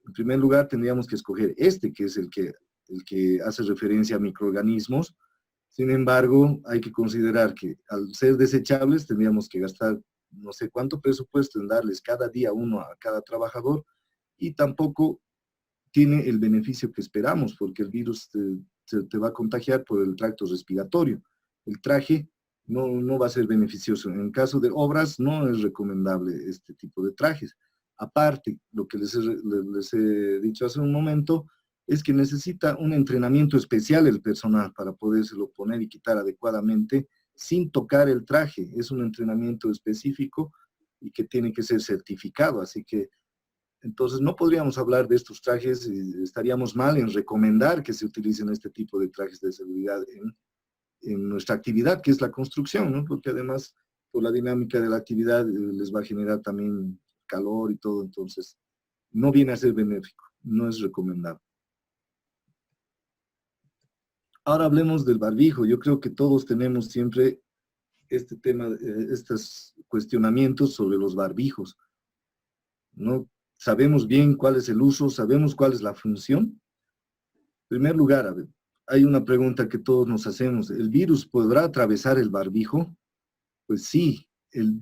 en primer lugar tendríamos que escoger este, que es el que hace referencia a microorganismos. Sin embargo, hay que considerar que al ser desechables tendríamos que gastar no sé cuánto presupuesto en darles cada día uno a cada trabajador, y tampoco tiene el beneficio que esperamos, porque el virus te va a contagiar por el tracto respiratorio. El traje no va a ser beneficioso. En caso de obras, no es recomendable este tipo de trajes. Aparte, lo que les he dicho hace un momento, es que necesita un entrenamiento especial el personal para podérselo poner y quitar adecuadamente sin tocar el traje. Es un entrenamiento específico y que tiene que ser certificado, así que entonces no podríamos hablar de estos trajes, y estaríamos mal en recomendar que se utilicen este tipo de trajes de seguridad en nuestra actividad, que es la construcción, ¿no? Porque además, por la dinámica de la actividad, les va a generar también calor y todo, entonces no viene a ser benéfico, no es recomendable. Ahora hablemos del barbijo. Yo creo que todos tenemos siempre este tema, estos cuestionamientos sobre los barbijos, ¿no? Sabemos bien cuál es el uso, sabemos cuál es la función. En primer lugar, a ver, hay una pregunta que todos nos hacemos. ¿El virus podrá atravesar el barbijo? Pues sí,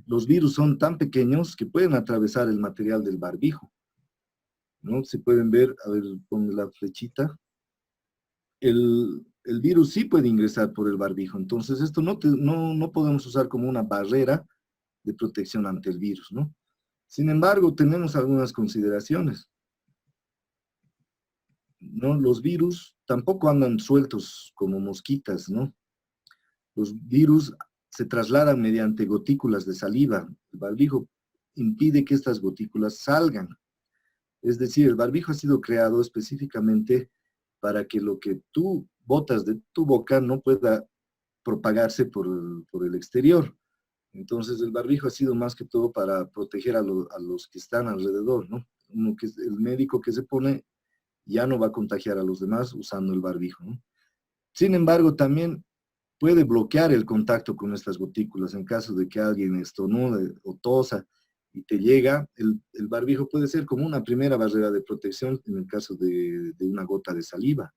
los virus son tan pequeños que pueden atravesar el material del barbijo, ¿no? Se pueden ver, a ver, ponme la flechita. el virus sí puede ingresar por el barbijo. Entonces, esto no podemos usar como una barrera de protección ante el virus, ¿no? Sin embargo, tenemos algunas consideraciones, ¿no? Los virus tampoco andan sueltos como mosquitas, ¿no? Los virus se trasladan mediante gotículas de saliva. El barbijo impide que estas gotículas salgan. Es decir, el barbijo ha sido creado específicamente para que lo que tú botas de tu boca no pueda propagarse por el exterior. Entonces, el barbijo ha sido más que todo para proteger a los que están alrededor, ¿no? El médico que se pone ya no va a contagiar a los demás usando el barbijo, ¿no? Sin embargo, también puede bloquear el contacto con estas gotículas en caso de que alguien estornude o tosa y te llega. El barbijo puede ser como una primera barrera de protección en el caso de una gota de saliva.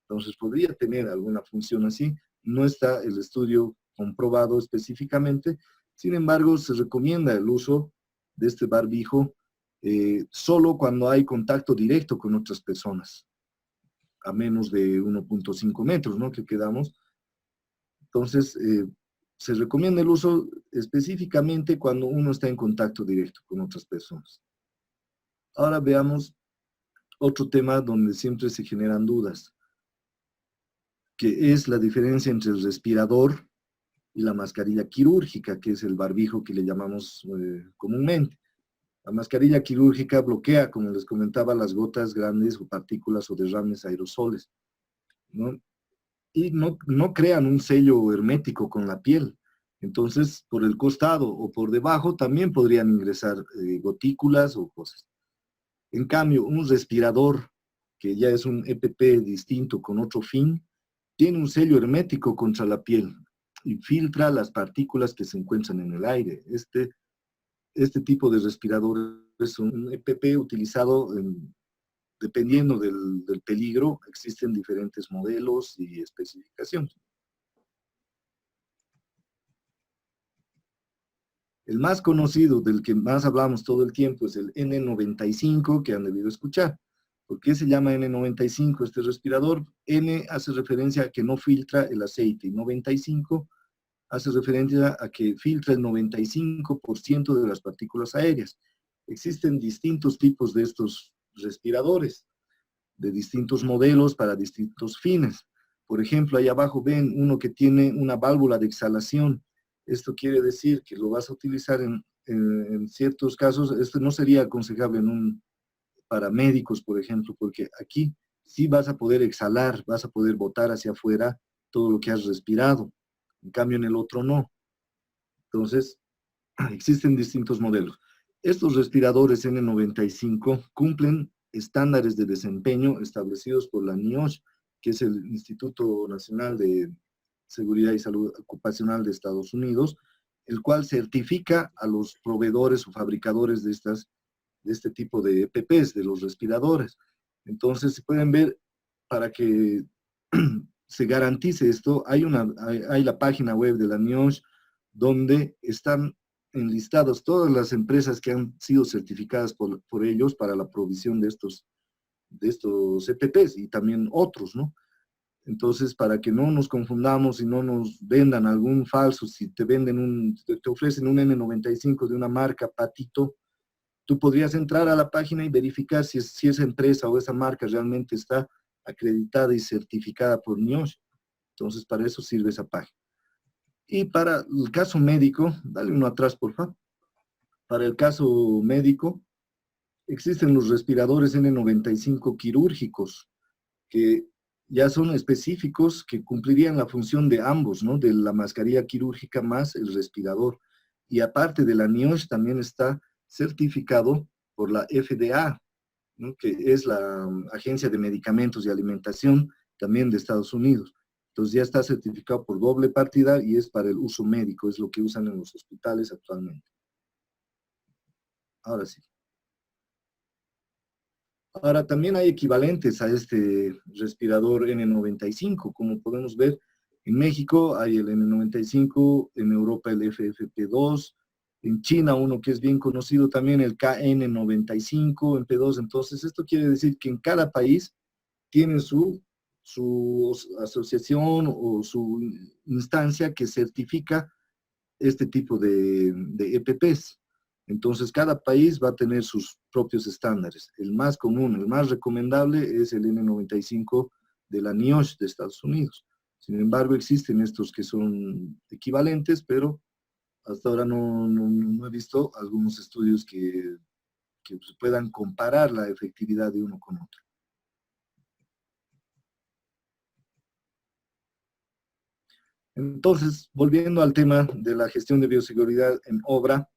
Entonces, podría tener alguna función así. No está el estudio comprobado específicamente. Sin embargo, se recomienda el uso de este barbijo solo cuando hay contacto directo con otras personas, a menos de 1.5 metros, ¿no? Que quedamos. Entonces, se recomienda el uso específicamente cuando uno está en contacto directo con otras personas. Ahora veamos otro tema donde siempre se generan dudas, que es la diferencia entre el respirador y la mascarilla quirúrgica, que es el barbijo que le llamamos comúnmente. La mascarilla quirúrgica bloquea, como les comentaba, las gotas grandes o partículas o derrames aerosoles, ¿no? Y no crean un sello hermético con la piel. Entonces, por el costado o por debajo también podrían ingresar gotículas o cosas. En cambio, un respirador, que ya es un EPP distinto con otro fin, tiene un sello hermético contra la piel y filtra las partículas que se encuentran en el aire. Este tipo de respirador es un EPP utilizado dependiendo del peligro. Existen diferentes modelos y especificaciones. El más conocido, del que más hablamos todo el tiempo, es el N95, que han debido escuchar. ¿Por qué se llama N95 este respirador? N hace referencia a que no filtra el aceite, y 95 hace referencia a que filtra el 95% de las partículas aéreas. Existen distintos tipos de estos respiradores, de distintos modelos para distintos fines. Por ejemplo, ahí abajo ven uno que tiene una válvula de exhalación. Esto quiere decir que lo vas a utilizar en ciertos casos. Esto no sería aconsejable para médicos, por ejemplo, porque aquí sí vas a poder exhalar, vas a poder botar hacia afuera todo lo que has respirado. En cambio, en el otro no. Entonces, existen distintos modelos. Estos respiradores N95 cumplen estándares de desempeño establecidos por la NIOSH, que es el Instituto Nacional de Seguridad y Salud Ocupacional de Estados Unidos, el cual certifica a los proveedores o fabricadores de este tipo de EPPs, de los respiradores. Entonces, se pueden ver, para que se garantice esto, hay la página web de la NIOSH, donde están enlistadas todas las empresas que han sido certificadas por ellos para la provisión de estos EPPs y también otros, ¿no? Entonces, para que no nos confundamos y no nos vendan algún falso, si te ofrecen un N95 de una marca Patito, tú podrías entrar a la página y verificar si esa empresa o esa marca realmente está acreditada y certificada por NIOSH. Entonces, para eso sirve esa página. Y para el caso médico, dale uno atrás, por favor. Para el caso médico, existen los respiradores N95 quirúrgicos, que ya son específicos, que cumplirían la función de ambos, ¿no? De la mascarilla quirúrgica más el respirador. Y aparte de la NIOSH, también está certificado por la FDA, ¿no? Que es la Agencia de Medicamentos y Alimentación también de Estados Unidos. Entonces ya está certificado por doble partida y es para el uso médico, es lo que usan en los hospitales actualmente. Ahora sí. Ahora también hay equivalentes a este respirador N95, como podemos ver. En México hay el N95, en Europa el FFP2, en China uno que es bien conocido también, el KN95 en P2. Entonces esto quiere decir que en cada país tiene su su asociación o su instancia que certifica este tipo de EPPs. Entonces, cada país va a tener sus propios estándares. El más común, el más recomendable es el N95 de la NIOSH de Estados Unidos. Sin embargo, existen estos que son equivalentes, pero hasta ahora no he visto algunos estudios que puedan comparar la efectividad de uno con otro. Entonces, volviendo al tema de la gestión de bioseguridad en obra,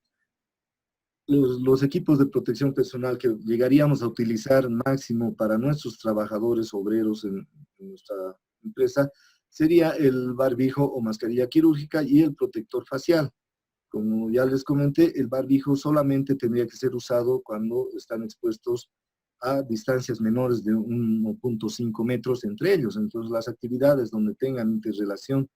los equipos de protección personal que llegaríamos a utilizar máximo para nuestros trabajadores obreros en nuestra empresa sería el barbijo o mascarilla quirúrgica y el protector facial. Como ya les comenté, el barbijo solamente tendría que ser usado cuando están expuestos a distancias menores de 1.5 metros entre ellos. Entonces, las actividades donde tengan interrelación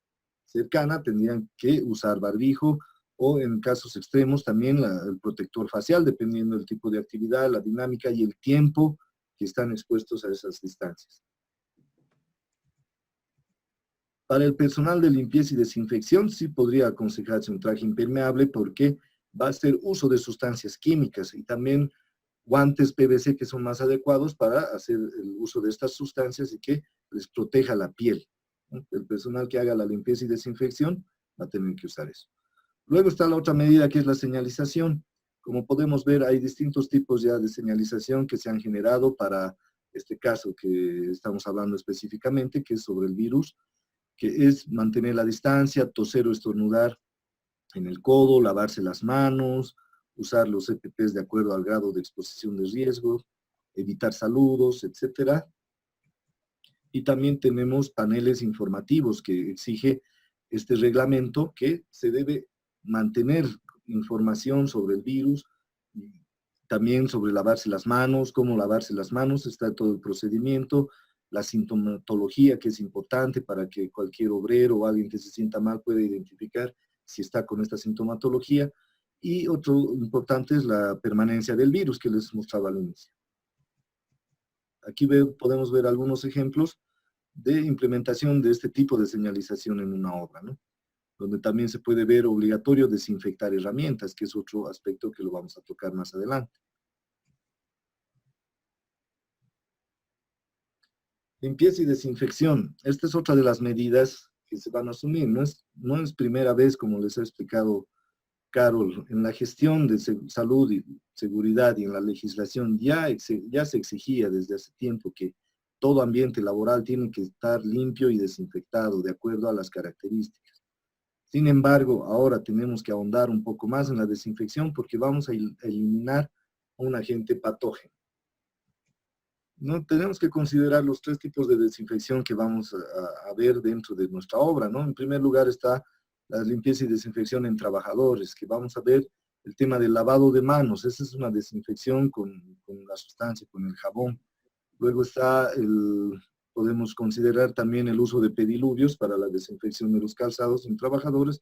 cercana tendrían que usar barbijo o en casos extremos también el protector facial, dependiendo del tipo de actividad, la dinámica y el tiempo que están expuestos a esas distancias. Para el personal de limpieza y desinfección sí podría aconsejarse un traje impermeable porque va a hacer uso de sustancias químicas y también guantes PVC que son más adecuados para hacer el uso de estas sustancias y que les proteja la piel, ¿no? El personal que haga la limpieza y desinfección va a tener que usar eso. Luego está la otra medida que es la señalización. Como podemos ver, hay distintos tipos ya de señalización que se han generado para este caso que estamos hablando específicamente, que es sobre el virus, que es mantener la distancia, toser o estornudar en el codo, lavarse las manos, usar los EPPs de acuerdo al grado de exposición de riesgo, evitar saludos, etc. Y también tenemos paneles informativos que exige este reglamento que se debe mantener información sobre el virus, también sobre lavarse las manos, cómo lavarse las manos, está todo el procedimiento, la sintomatología que es importante para que cualquier obrero o alguien que se sienta mal pueda identificar si está con esta sintomatología. Y otro importante es la permanencia del virus que les mostraba al inicio. Aquí podemos ver algunos ejemplos de implementación de este tipo de señalización en una obra, ¿no? Donde también se puede ver obligatorio desinfectar herramientas, que es otro aspecto que lo vamos a tocar más adelante. Limpieza y desinfección. Esta es otra de las medidas que se van a asumir. No es primera vez, como les ha explicado Carol, en la gestión de salud y seguridad y en la legislación ya se exigía desde hace tiempo que todo ambiente laboral tiene que estar limpio y desinfectado de acuerdo a las características. Sin embargo, ahora tenemos que ahondar un poco más en la desinfección porque vamos a eliminar un agente patógeno. No tenemos que considerar los tres tipos de desinfección que vamos a ver dentro de nuestra obra, ¿no? En primer lugar está la limpieza y desinfección en trabajadores, que vamos a ver el tema del lavado de manos. Esa es una desinfección con la sustancia, con el jabón. Luego está podemos considerar también el uso de pediluvios para la desinfección de los calzados en trabajadores.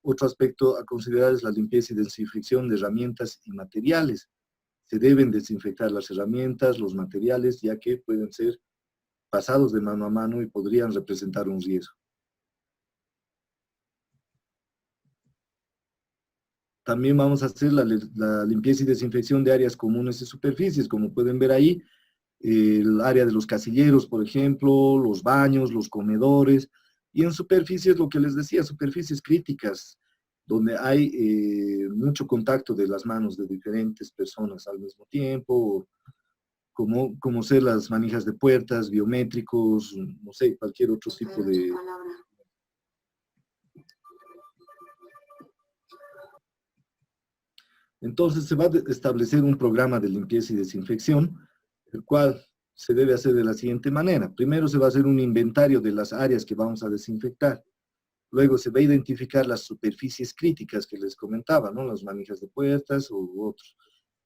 Otro aspecto a considerar es la limpieza y desinfección de herramientas y materiales. Se deben desinfectar las herramientas, los materiales, ya que pueden ser pasados de mano a mano y podrían representar un riesgo. También vamos a hacer la limpieza y desinfección de áreas comunes y superficies, como pueden ver ahí, el área de los casilleros, por ejemplo, los baños, los comedores, y en superficies, lo que les decía, superficies críticas, donde hay mucho contacto de las manos de diferentes personas al mismo tiempo, como ser las manijas de puertas, biométricos, no sé, cualquier otro tipo de... Entonces se va a establecer un programa de limpieza y desinfección, el cual se debe hacer de la siguiente manera. Primero se va a hacer un inventario de las áreas que vamos a desinfectar. Luego se va a identificar las superficies críticas que les comentaba, ¿no? Las manijas de puertas u otros.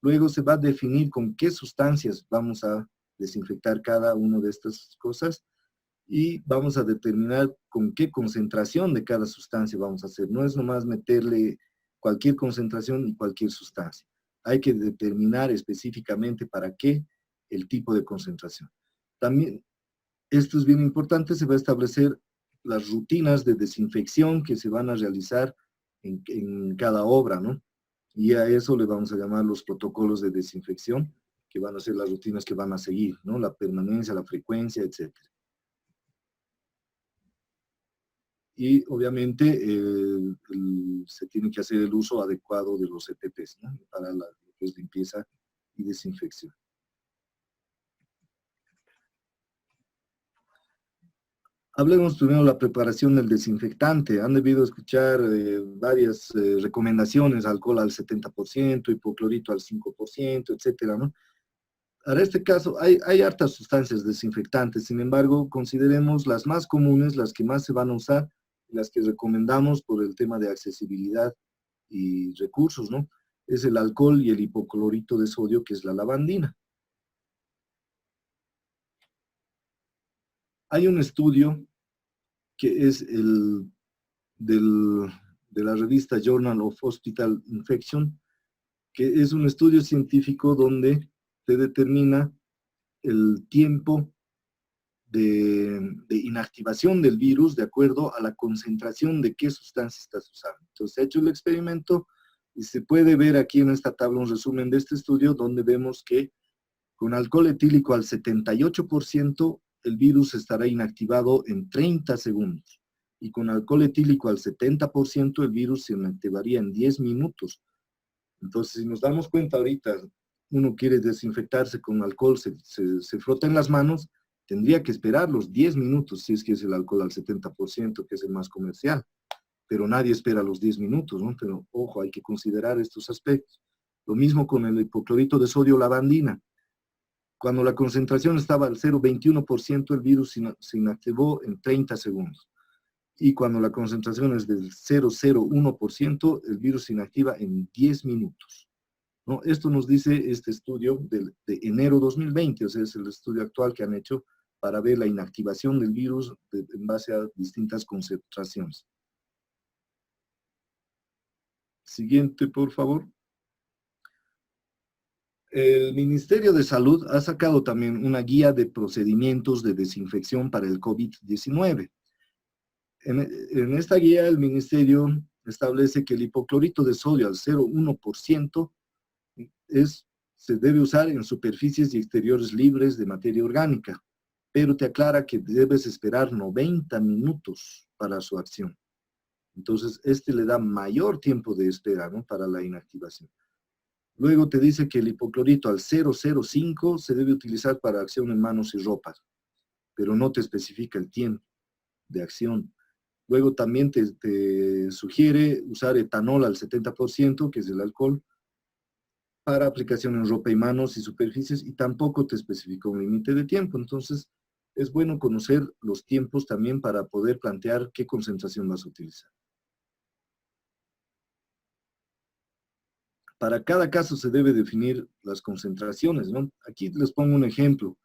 Luego se va a definir con qué sustancias vamos a desinfectar cada una de estas cosas y vamos a determinar con qué concentración de cada sustancia vamos a hacer. No es nomás meterle cualquier concentración y cualquier sustancia. Hay que determinar específicamente para qué el tipo de concentración. También Esto es bien importante, se va a establecer las rutinas de desinfección que se van a realizar en cada obra, ¿no? Y a eso le vamos a llamar los protocolos de desinfección, que van a ser las rutinas que van a seguir, ¿no? La permanencia, la frecuencia, etc. Y obviamente se tiene que hacer el uso adecuado de los ETPs, ¿no? Para lo que es limpieza y desinfección. Hablemos primero de la preparación del desinfectante. Han debido escuchar varias recomendaciones: alcohol al 70%, hipoclorito al 5%, etcétera, ¿no? Para este caso, hay hartas sustancias desinfectantes. Sin embargo, consideremos las más comunes, las que más se van a usar, las que recomendamos por el tema de accesibilidad y recursos, ¿no? Es el alcohol y el hipoclorito de sodio, que es la lavandina. Hay un estudio que es de la revista Journal of Hospital Infection, que es un estudio científico donde se determina el tiempo de inactivación del virus de acuerdo a la concentración de qué sustancia estás usando. Entonces, se ha hecho el experimento y se puede ver aquí en esta tabla un resumen de este estudio donde vemos que con alcohol etílico al 78%, el virus estará inactivado en 30 segundos. Y con alcohol etílico al 70%, el virus se inactivaría en 10 minutos. Entonces, si nos damos cuenta ahorita, uno quiere desinfectarse con alcohol, se frota en las manos, tendría que esperar los 10 minutos, si es que es el alcohol al 70%, que es el más comercial. Pero nadie espera los 10 minutos, ¿no? Pero, ojo, hay que considerar estos aspectos. Lo mismo con el hipoclorito de sodio lavandina. Cuando la concentración estaba al 0,21%, el virus se inactivó en 30 segundos. Y cuando la concentración es del 0,01%, el virus se inactiva en 10 minutos. ¿No? Esto nos dice este estudio de enero 2020, o sea, es el estudio actual que han hecho para ver la inactivación del virus en base a distintas concentraciones. Siguiente, por favor. El Ministerio de Salud ha sacado también una guía de procedimientos de desinfección para el COVID-19. En esta guía, el Ministerio establece que el hipoclorito de sodio al 0,1% se debe usar en superficies y exteriores libres de materia orgánica, pero te aclara que debes esperar 90 minutos para su acción. Entonces, este le da mayor tiempo de espera, ¿no? Para la inactivación. Luego te dice que el hipoclorito al 0,05 se debe utilizar para acción en manos y ropa, pero no te especifica el tiempo de acción. Luego también te sugiere usar etanol al 70%, que es el alcohol, para aplicación en ropa y manos y superficies, y tampoco te especificó un límite de tiempo. Entonces, es bueno conocer los tiempos también para poder plantear qué concentración vas a utilizar. Para cada caso se debe definir las concentraciones, ¿no? Aquí les pongo un ejemplo.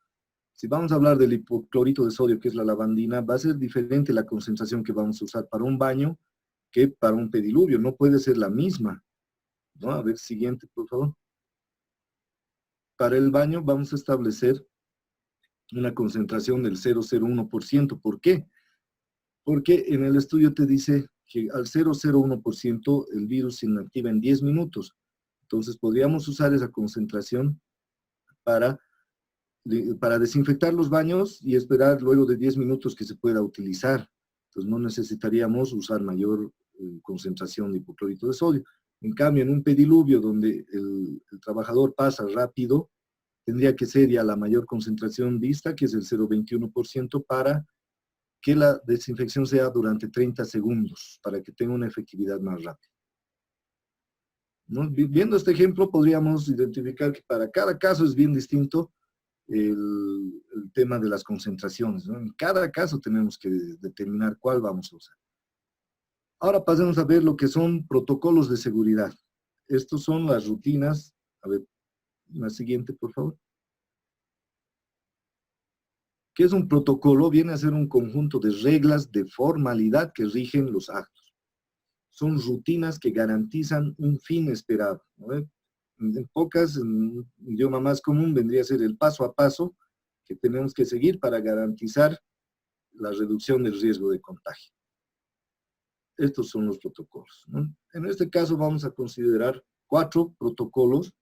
Si vamos a hablar del hipoclorito de sodio, que es la lavandina, va a ser diferente la concentración que vamos a usar para un baño que para un pediluvio. No puede ser la misma, ¿no? A ver, siguiente, por favor. Para el baño vamos a establecer una concentración del 0,01%. ¿Por qué? Porque en el estudio te dice que al 0,01% el virus se inactiva en 10 minutos. Entonces podríamos usar esa concentración para desinfectar los baños y esperar luego de 10 minutos que se pueda utilizar. Entonces no necesitaríamos usar mayor concentración de hipoclorito de sodio. En cambio, en un pediluvio donde el trabajador pasa rápido, tendría que ser ya la mayor concentración vista, que es el 0,21%, para que la desinfección sea durante 30 segundos, para que tenga una efectividad más rápida. ¿No? Viendo este ejemplo, podríamos identificar que para cada caso es bien distinto el tema de las concentraciones, ¿no? En cada caso tenemos que determinar cuál vamos a usar. Ahora pasemos a ver lo que son protocolos de seguridad. Estos son las rutinas. A ver, la siguiente, por favor. ¿Qué es un protocolo? Viene a ser un conjunto de reglas de formalidad que rigen los actos. Son rutinas que garantizan un fin esperado, ¿no? En un idioma más común vendría a ser el paso a paso que tenemos que seguir para garantizar la reducción del riesgo de contagio. Estos son los protocolos, ¿no? En este caso vamos a considerar 4 protocolos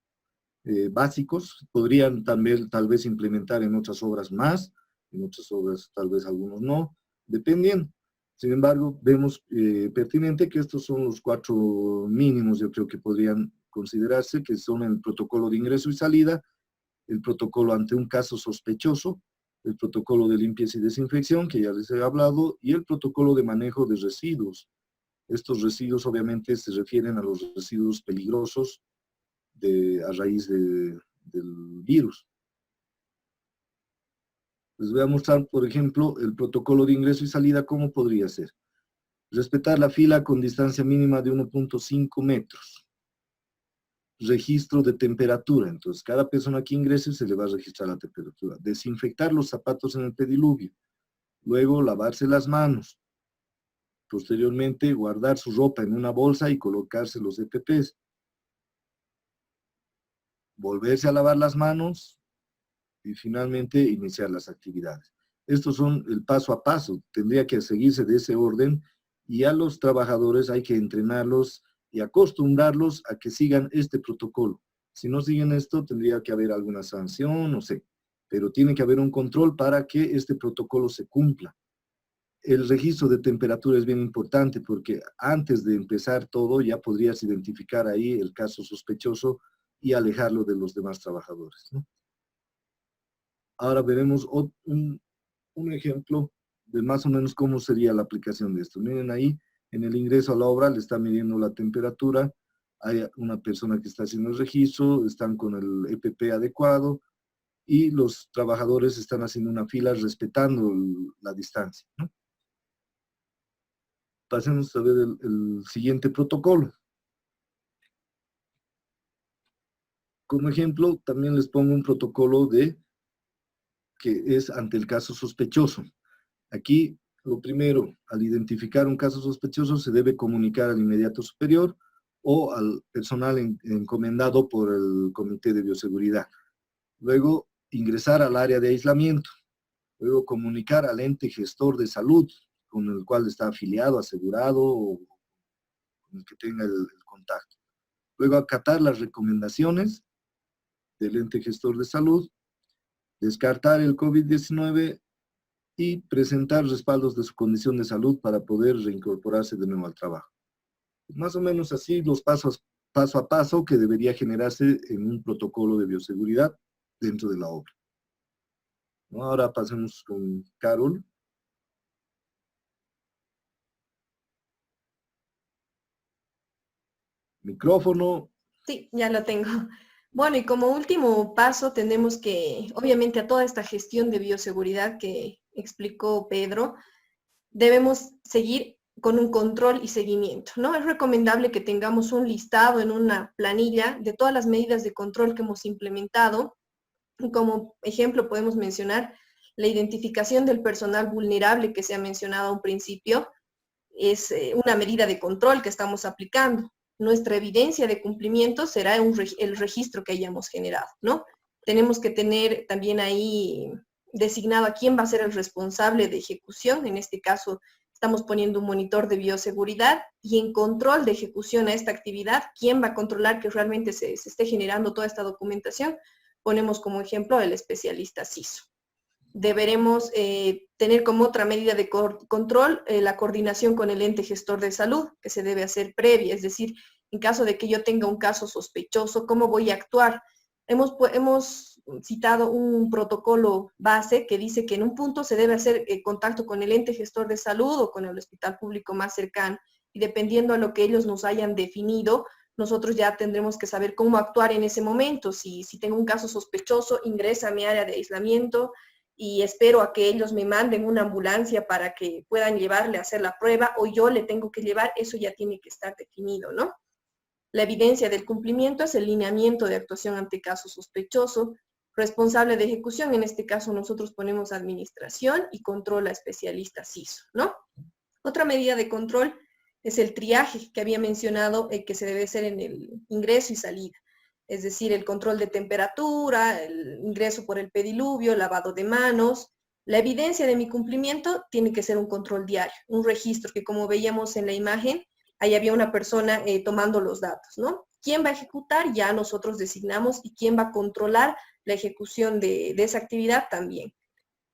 básicos. Podrían también tal vez implementar en otras obras más, en otras obras tal vez algunos no, dependiendo. Sin embargo, vemos pertinente que estos son los 4 mínimos, yo creo que podrían considerarse, que son el protocolo de ingreso y salida, el protocolo ante un caso sospechoso, el protocolo de limpieza y desinfección, que ya les he hablado, y el protocolo de manejo de residuos. Estos residuos obviamente se refieren a los residuos peligrosos a raíz del virus. Les voy a mostrar, por ejemplo, el protocolo de ingreso y salida, cómo podría ser. Respetar la fila con distancia mínima de 1.5 metros. Registro de temperatura. Entonces, cada persona que ingrese se le va a registrar la temperatura. Desinfectar los zapatos en el pediluvio. Luego, lavarse las manos. Posteriormente, guardar su ropa en una bolsa y colocarse los EPPs. Volverse a lavar las manos y finalmente iniciar las actividades. Estos son el paso a paso. Tendría que seguirse de ese orden y a los trabajadores hay que entrenarlos y acostumbrarlos a que sigan este protocolo. Si no siguen esto, tendría que haber alguna sanción, no sé, pero tiene que haber un control para que este protocolo se cumpla. El registro de temperatura es bien importante porque antes de empezar todo ya podrías identificar ahí el caso sospechoso y alejarlo de los demás trabajadores, ¿no? Ahora veremos un ejemplo de más o menos cómo sería la aplicación de esto. Miren ahí, en el ingreso a la obra le está midiendo la temperatura, hay una persona que está haciendo el registro, están con el EPP adecuado y los trabajadores están haciendo una fila respetando la distancia, ¿no? Pasemos a ver el siguiente protocolo. Como ejemplo, también les pongo un protocolo que es ante el caso sospechoso. Aquí, lo primero, al identificar un caso sospechoso, se debe comunicar al inmediato superior o al personal encomendado por el Comité de Bioseguridad. Luego, ingresar al área de aislamiento. Luego, comunicar al ente gestor de salud con el cual está afiliado, asegurado o con el que tenga el contacto. Luego, acatar las recomendaciones del ente gestor de salud, descartar el COVID-19 y presentar respaldos de su condición de salud para poder reincorporarse de nuevo al trabajo. Más o menos así los pasos paso a paso que debería generarse en un protocolo de bioseguridad dentro de la obra, ¿no? Ahora pasemos con Carol. Micrófono. Sí, ya lo tengo. Bueno, y como último paso tenemos que, obviamente a toda esta gestión de bioseguridad que explicó Pedro, debemos seguir con un control y seguimiento, ¿no? Es recomendable que tengamos un listado en una planilla de todas las medidas de control que hemos implementado. Como ejemplo podemos mencionar la identificación del personal vulnerable que se ha mencionado a un principio, es una medida de control que estamos aplicando. Nuestra evidencia de cumplimiento será el registro que hayamos generado, ¿no? Tenemos que tener también ahí designado a quién va a ser el responsable de ejecución. En este caso, estamos poniendo un monitor de bioseguridad y en control de ejecución a esta actividad, quién va a controlar que realmente se esté generando toda esta documentación. Ponemos como ejemplo el especialista CISO. Deberemos tener como otra medida de control la coordinación con el ente gestor de salud, que se debe hacer previa, es decir, en caso de que yo tenga un caso sospechoso, ¿cómo voy a actuar? Hemos citado un protocolo base que dice que en un punto se debe hacer contacto con el ente gestor de salud o con el hospital público más cercano, y dependiendo a lo que ellos nos hayan definido, nosotros ya tendremos que saber cómo actuar en ese momento. Si tengo un caso sospechoso, ingresa a mi área de aislamiento, y espero a que ellos me manden una ambulancia para que puedan llevarle a hacer la prueba, o yo le tengo que llevar, eso ya tiene que estar definido, ¿no? La evidencia del cumplimiento es el lineamiento de actuación ante caso sospechoso. Responsable de ejecución, en este caso nosotros ponemos administración y control a especialista CISO, ¿no? Otra medida de control es el triaje que había mencionado, que se debe hacer en el ingreso y salida. es decir, el control de temperatura, el ingreso por el pediluvio, lavado de manos. La evidencia de mi cumplimiento tiene que ser un control diario, un registro que, como veíamos en la imagen, ahí había una persona tomando los datos, ¿no? ¿Quién va a ejecutar? Ya nosotros designamos, y quién va a controlar la ejecución de esa actividad también.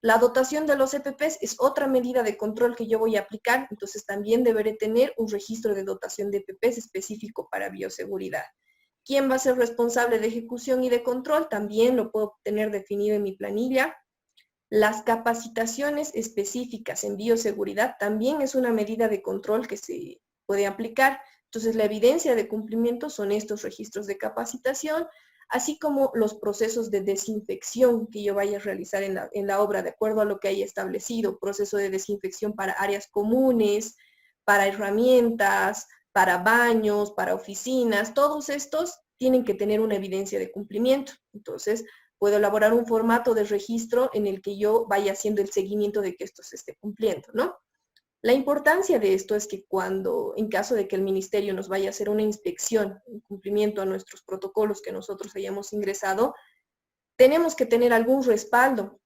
La dotación de los EPPs es otra medida de control que yo voy a aplicar, entonces también deberé tener un registro de dotación de EPPs específico para bioseguridad. ¿Quién va a ser responsable de ejecución y de control? También lo puedo tener definido en mi planilla. Las capacitaciones específicas en bioseguridad también es una medida de control que se puede aplicar. Entonces, la evidencia de cumplimiento son estos registros de capacitación, así como los procesos de desinfección que yo vaya a realizar en la obra, de acuerdo a lo que haya establecido, proceso de desinfección para áreas comunes, para herramientas, para baños, para oficinas, todos estos tienen que tener una evidencia de cumplimiento. Entonces, puedo elaborar un formato de registro en el que yo vaya haciendo el seguimiento de que esto se esté cumpliendo, ¿no? La importancia de esto es que cuando, en caso de que el ministerio nos vaya a hacer una inspección en cumplimiento a nuestros protocolos que nosotros hayamos ingresado, tenemos que tener algún respaldo.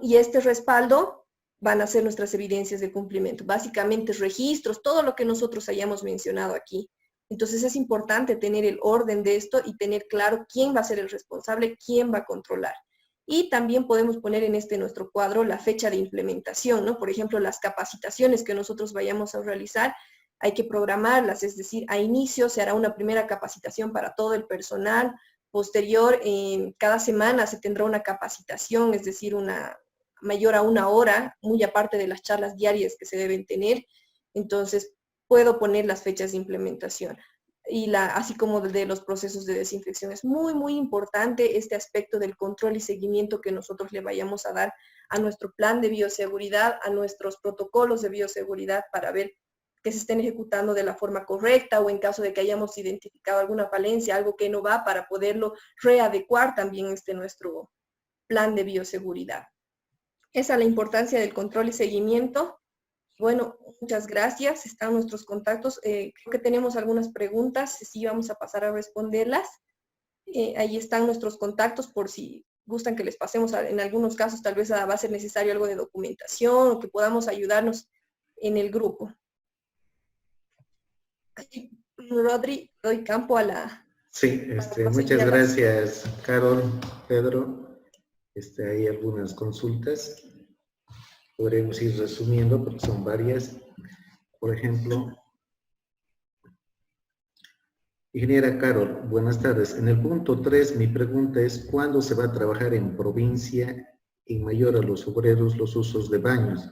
Y este respaldo van a ser nuestras evidencias de cumplimiento, básicamente registros, todo lo que nosotros hayamos mencionado aquí. Entonces es importante tener el orden de esto y tener claro quién va a ser el responsable, quién va a controlar. Y también podemos poner en nuestro cuadro la fecha de implementación, ¿no? Por ejemplo, las capacitaciones que nosotros vayamos a realizar, hay que programarlas, es decir, a inicio se hará una primera capacitación para todo el personal, posterior, cada semana se tendrá una capacitación, es decir, una mayor a 1 hora, muy aparte de las charlas diarias que se deben tener. Entonces, puedo poner las fechas de implementación y así como de los procesos de desinfección. Es muy, muy importante este aspecto del control y seguimiento que nosotros le vayamos a dar a nuestro plan de bioseguridad, a nuestros protocolos de bioseguridad, para ver que se estén ejecutando de la forma correcta, o en caso de que hayamos identificado alguna falencia, algo que no va, para poderlo readecuar también nuestro plan de bioseguridad. Esa es la importancia del control y seguimiento. Bueno, muchas gracias. Están nuestros contactos. Creo que tenemos algunas preguntas. Sí, vamos a pasar a responderlas. Ahí están nuestros contactos por si gustan que les pasemos. En algunos casos tal vez va a ser necesario algo de documentación, o que podamos ayudarnos en el grupo. Rodri, doy campo a la... Sí, muchas gracias, Carol, Pedro. Hay algunas consultas. Podremos ir resumiendo porque son varias. Por ejemplo, ingeniera Carol, buenas tardes. En el punto 3, mi pregunta es, ¿cuándo se va a trabajar en provincia en mayor a los obreros los usos de baños?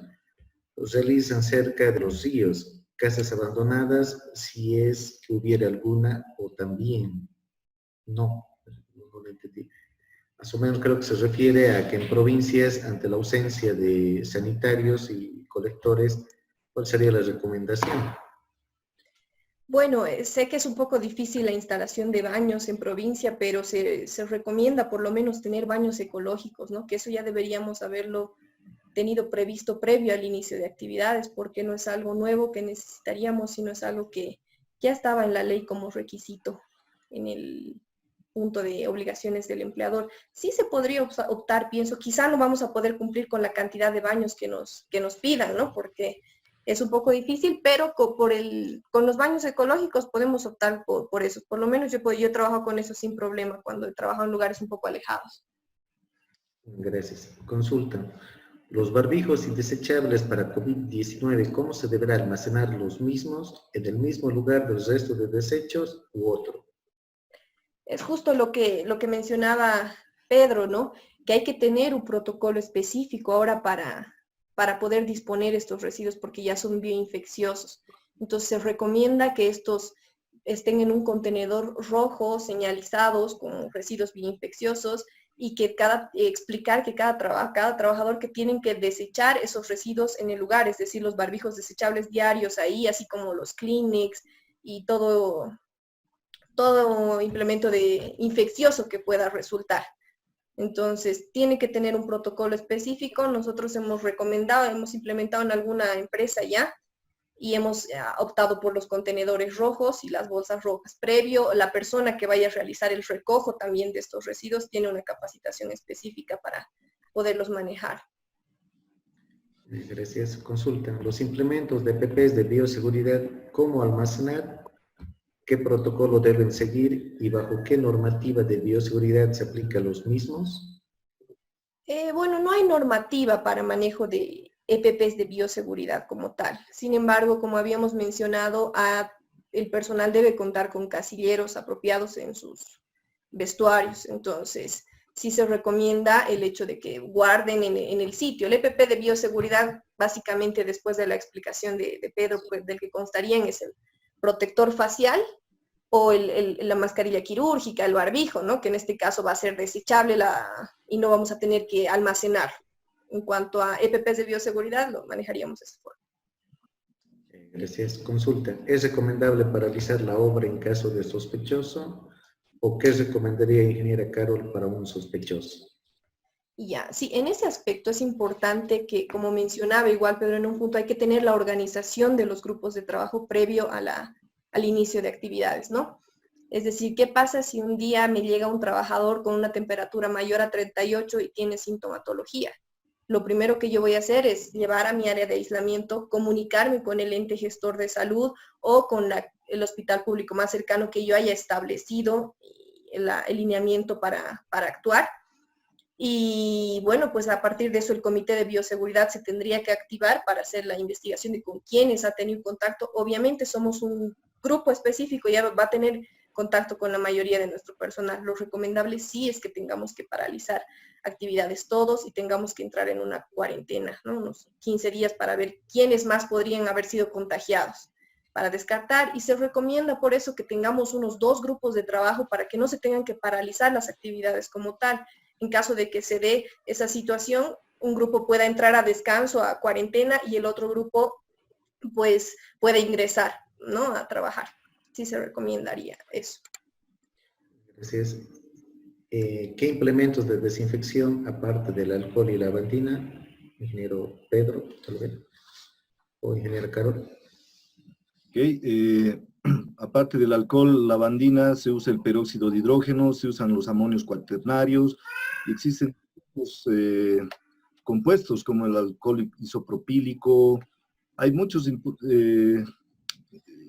Los realizan cerca de los ríos, casas abandonadas, si es que hubiera alguna, o también no lo entendí. Más o menos creo que se refiere a que en provincias, ante la ausencia de sanitarios y colectores, ¿cuál sería la recomendación? Bueno, sé que es un poco difícil la instalación de baños en provincia, pero se recomienda por lo menos tener baños ecológicos, ¿no? Que eso ya deberíamos haberlo tenido previsto previo al inicio de actividades, porque no es algo nuevo que necesitaríamos, sino es algo que ya estaba en la ley como requisito en el punto de obligaciones del empleador. Sí se podría optar, pienso, quizá no vamos a poder cumplir con la cantidad de baños que nos pidan, ¿no? Porque es un poco difícil, pero con los baños ecológicos podemos optar por eso. Por lo menos yo trabajo con eso sin problema cuando he trabajado en lugares un poco alejados. Gracias. Consulta. Los barbijos y desechables para COVID-19, ¿cómo se deberá almacenar los mismos? ¿En el mismo lugar del resto de desechos u otro? Es justo lo que mencionaba Pedro, ¿no? Que hay que tener un protocolo específico ahora para poder disponer estos residuos, porque ya son bioinfecciosos. Entonces se recomienda que estos estén en un contenedor rojo señalizados con residuos bioinfecciosos, y que explicar que cada trabajador que tienen que desechar esos residuos en el lugar, es decir, los barbijos desechables diarios ahí, así como los Kleenex y todo implemento infeccioso que pueda resultar. Entonces, tiene que tener un protocolo específico. Nosotros hemos implementado en alguna empresa ya, y hemos optado por los contenedores rojos y las bolsas rojas. Previo, la persona que vaya a realizar el recojo también de estos residuos tiene una capacitación específica para poderlos manejar. Gracias. Consultan los implementos de EPPs de bioseguridad, ¿cómo almacenar? ¿Qué protocolo deben seguir y bajo qué normativa de bioseguridad se aplican los mismos? Bueno, no hay normativa para manejo de EPPs de bioseguridad como tal. Sin embargo, como habíamos mencionado, el personal debe contar con casilleros apropiados en sus vestuarios. Entonces, sí se recomienda el hecho de que guarden en el sitio. El EPP de bioseguridad, básicamente después de la explicación de Pedro, pues, del que constarían es el protector facial o la mascarilla quirúrgica, el barbijo, ¿no? Que en este caso va a ser desechable y no vamos a tener que almacenar. En cuanto a EPPs de bioseguridad, lo manejaríamos de esa forma. Gracias. Consulta. ¿Es recomendable paralizar la obra en caso de sospechoso? ¿O qué recomendaría, ingeniera Carol, para un sospechoso? Ya, sí, en ese aspecto es importante que, como mencionaba igual Pedro en un punto, hay que tener la organización de los grupos de trabajo previo al inicio de actividades, ¿no? Es decir, ¿qué pasa si un día me llega un trabajador con una temperatura mayor a 38 y tiene sintomatología? Lo primero que yo voy a hacer es llevar a mi área de aislamiento, comunicarme con el ente gestor de salud o con el hospital público más cercano que yo haya establecido el lineamiento para actuar. Y bueno, pues a partir de eso el comité de bioseguridad se tendría que activar para hacer la investigación de con quiénes ha tenido contacto. Obviamente somos un grupo específico, ya va a tener contacto con la mayoría de nuestro personal. Lo recomendable sí es que tengamos que paralizar actividades todos y tengamos que entrar en una cuarentena, ¿no? Unos 15 días para ver quiénes más podrían haber sido contagiados, para descartar, y se recomienda por eso que tengamos unos 2 grupos de trabajo para que no se tengan que paralizar las actividades como tal. En caso de que se dé esa situación, un grupo pueda entrar a descanso, a cuarentena, y el otro grupo pues puede ingresar, ¿no? A trabajar. Sí se recomendaría eso. Gracias. ¿Qué implementos de desinfección, aparte del alcohol y la lavandina, ingeniero Pedro, tal vez, o ingeniera Carol? Okay. Aparte del alcohol, lavandina, se usa el peróxido de hidrógeno, se usan los amonios cuaternarios, existen compuestos como el alcohol isopropílico. Hay muchas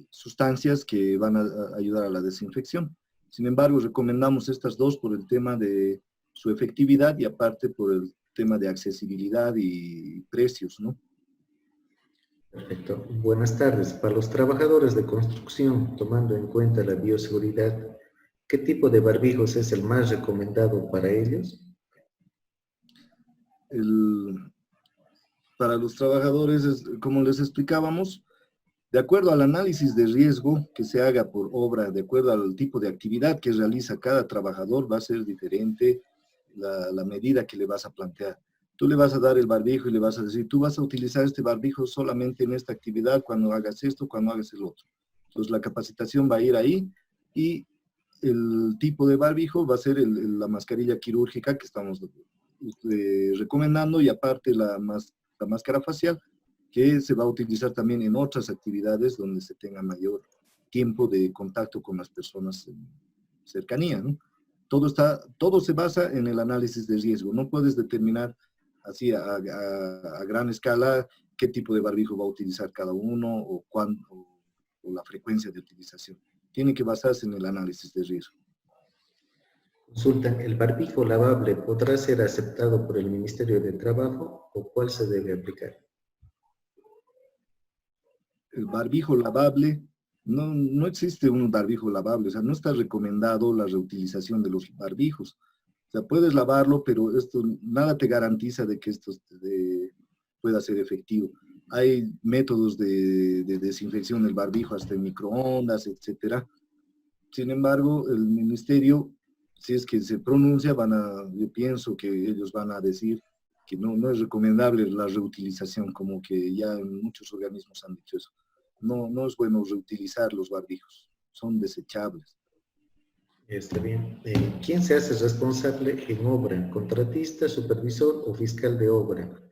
sustancias que van a ayudar a la desinfección. Sin embargo, recomendamos estas 2 por el tema de su efectividad y aparte por el tema de accesibilidad y precios, ¿no? Perfecto. Buenas tardes. Para los trabajadores de construcción, tomando en cuenta la bioseguridad, ¿qué tipo de barbijos es el más recomendado para ellos? Para los trabajadores, como les explicábamos, de acuerdo al análisis de riesgo que se haga por obra, de acuerdo al tipo de actividad que realiza cada trabajador, va a ser diferente la medida que le vas a plantear. Tú le vas a dar el barbijo y le vas a decir, tú vas a utilizar este barbijo solamente en esta actividad, cuando hagas esto, cuando hagas el otro. Entonces la capacitación va a ir ahí, y el tipo de barbijo va a ser la mascarilla quirúrgica que estamos recomendando, y aparte la máscara facial, que se va a utilizar también en otras actividades donde se tenga mayor tiempo de contacto con las personas en cercanía, ¿no? Todo se basa en el análisis de riesgo. No puedes determinar así a gran escala qué tipo de barbijo va a utilizar cada uno o cuándo, o la frecuencia de utilización. Tiene que basarse en el análisis de riesgo. Consultan, ¿el barbijo lavable podrá ser aceptado por el Ministerio de Trabajo o cuál se debe aplicar? El barbijo lavable, no existe un barbijo lavable, o sea, no está recomendado la reutilización de los barbijos. O sea, puedes lavarlo, pero esto nada te garantiza de que esto pueda ser efectivo. Hay métodos de desinfección del barbijo hasta en microondas, etcétera. Sin embargo, el ministerio, si es que se pronuncia, yo pienso que ellos van a decir que no es recomendable la reutilización, como que ya muchos organismos han dicho eso. No es bueno reutilizar los barbijos, son desechables. Está bien. ¿Quién se hace responsable en obra? ¿Contratista, supervisor o fiscal de obra?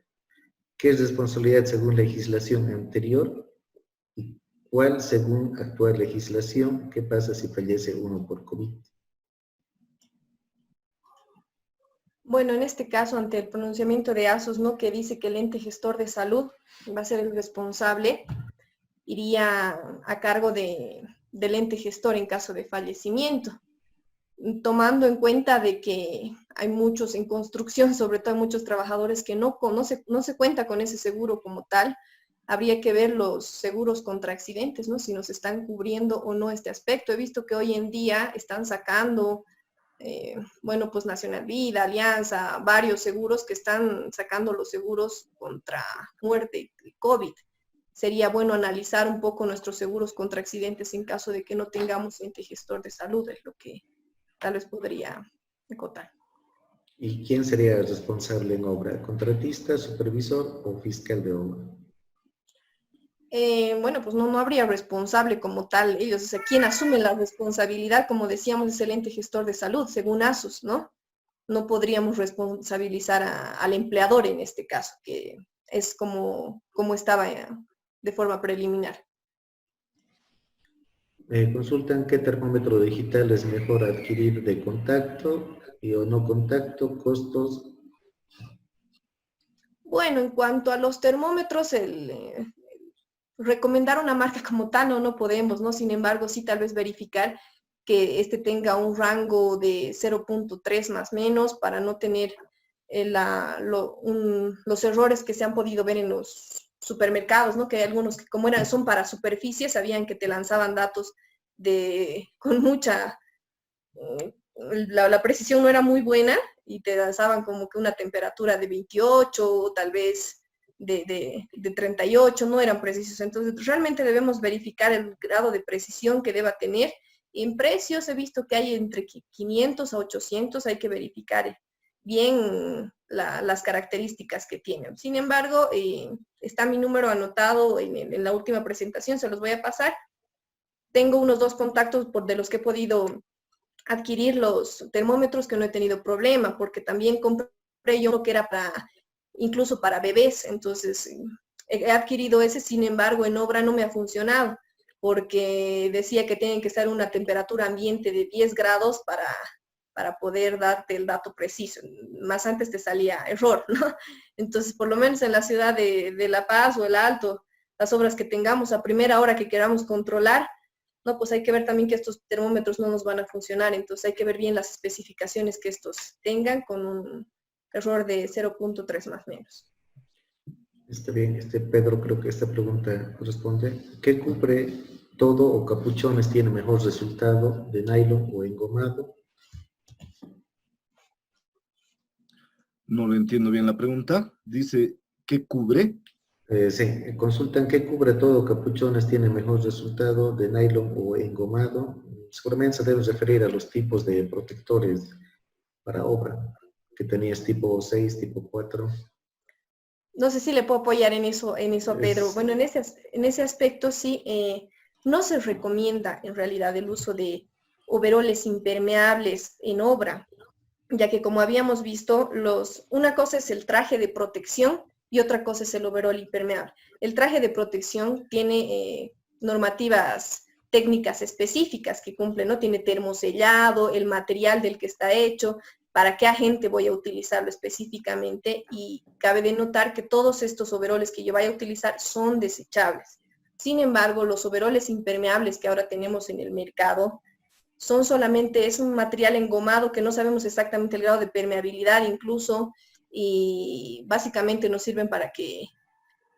¿Qué es responsabilidad según legislación anterior? ¿Cuál según actual legislación? ¿Qué pasa si fallece uno por COVID? Bueno, en este caso, ante el pronunciamiento de ASUS, ¿no? Que dice que el ente gestor de salud va a ser el responsable, iría a cargo del ente gestor en caso de fallecimiento, tomando en cuenta de que hay muchos en construcción, sobre todo muchos trabajadores que no se cuenta con ese seguro como tal. Habría que ver los seguros contra accidentes, ¿no? Si nos están cubriendo o no este aspecto. He visto que hoy en día están sacando, bueno, pues Nacional Vida, Alianza, varios seguros que están sacando los seguros contra muerte y COVID. Sería bueno analizar un poco nuestros seguros contra accidentes en caso de que no tengamos ente gestor de salud, es lo que tal vez podría acotar. ¿Y quién sería el responsable en obra? ¿Contratista, supervisor o fiscal de obra? Bueno, pues no habría responsable como tal ellos, o sea, quien asume la responsabilidad, como decíamos, es el ente gestor de salud, según ASUS, ¿no? No podríamos responsabilizar al empleador en este caso, que es como estaba de forma preliminar. Consultan qué termómetro digital es mejor adquirir de contacto y o no contacto, costos. Bueno, en cuanto a los termómetros, recomendar una marca como tal no podemos, ¿no? Sin embargo, sí tal vez verificar que este tenga un rango de 0.3 más menos para no tener los errores que se han podido ver en los supermercados, ¿no? Que hay algunos que como son para superficie, sabían que te lanzaban datos con mucha, la precisión no era muy buena y te lanzaban como que una temperatura de 28 o tal vez de 38, no eran precisos. Entonces, realmente debemos verificar el grado de precisión que deba tener. En precios he visto que hay entre 500 a 800, hay que verificar bien las características que tienen. Sin embargo, está mi número anotado en la última presentación, se los voy a pasar. Tengo unos 2 contactos de los que he podido adquirir los termómetros que no he tenido problema, porque también compré yo uno que era incluso para bebés, entonces he adquirido ese, sin embargo en obra no me ha funcionado, porque decía que tienen que estar una temperatura ambiente de 10 grados para poder darte el dato preciso, más antes te salía error, ¿no? Entonces por lo menos en la ciudad de La Paz o El Alto, las obras que tengamos a primera hora que queramos controlar, no, pues hay que ver también que estos termómetros no nos van a funcionar, entonces hay que ver bien las especificaciones que estos tengan con un error de 0.3 más menos. Está bien, Pedro, creo que esta pregunta corresponde. ¿Qué cubre todo o capuchones tiene mejor resultado, de nylon o engomado? No lo entiendo bien la pregunta. Dice, ¿qué cubre? Sí, consultan qué cubre todo, capuchones tiene mejor resultado, de nylon o engomado. Seguramente se debe referir a los tipos de protectores para obra, que tenías tipo 6, tipo 4. No sé si le puedo apoyar en eso a Pedro. Bueno, en ese aspecto sí, no se recomienda en realidad el uso de overoles impermeables en obra, ya que como habíamos visto, una cosa es el traje de protección y otra cosa es el overol impermeable. El traje de protección tiene normativas técnicas específicas que cumplen, ¿no? Tiene termosellado, el material del que está hecho, para qué agente voy a utilizarlo específicamente, y cabe de notar que todos estos overoles que yo vaya a utilizar son desechables. Sin embargo, los overoles impermeables que ahora tenemos en el mercado es un material engomado que no sabemos exactamente el grado de permeabilidad incluso, y básicamente nos sirven para que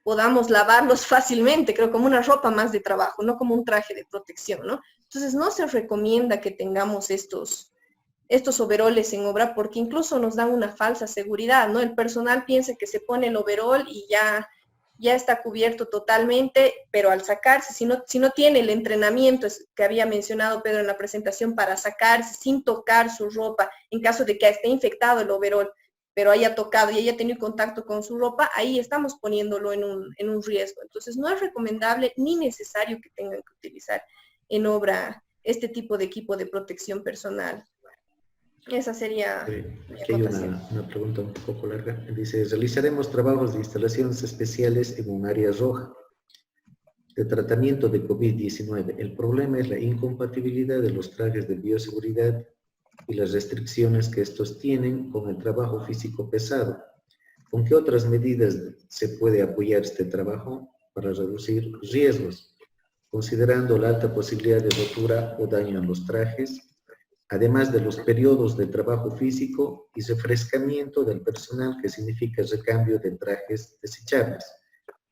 podamos lavarlos fácilmente, creo como una ropa más de trabajo, no como un traje de protección, ¿no? Entonces no se recomienda que tengamos estos overoles en obra porque incluso nos dan una falsa seguridad, ¿no? El personal piensa que se pone el overol y ya está cubierto totalmente, pero al sacarse, si no tiene el entrenamiento que había mencionado Pedro en la presentación para sacarse sin tocar su ropa, en caso de que esté infectado el overol, pero haya tocado y haya tenido contacto con su ropa, ahí estamos poniéndolo en un riesgo. Entonces no es recomendable ni necesario que tengan que utilizar en obra este tipo de equipo de protección personal. Esa sería mi Aquí hay acotación. una pregunta un poco larga. Dice, realizaremos trabajos de instalaciones especiales en un área roja. de tratamiento de COVID-19. El problema es la incompatibilidad de los trajes de bioseguridad y las restricciones que estos tienen con el trabajo físico pesado. ¿Con qué otras medidas se puede apoyar este trabajo para reducir riesgos, considerando la alta posibilidad de rotura o daño en los trajes, además de los periodos de trabajo físico y refrescamiento del personal, que significa recambio de trajes desechables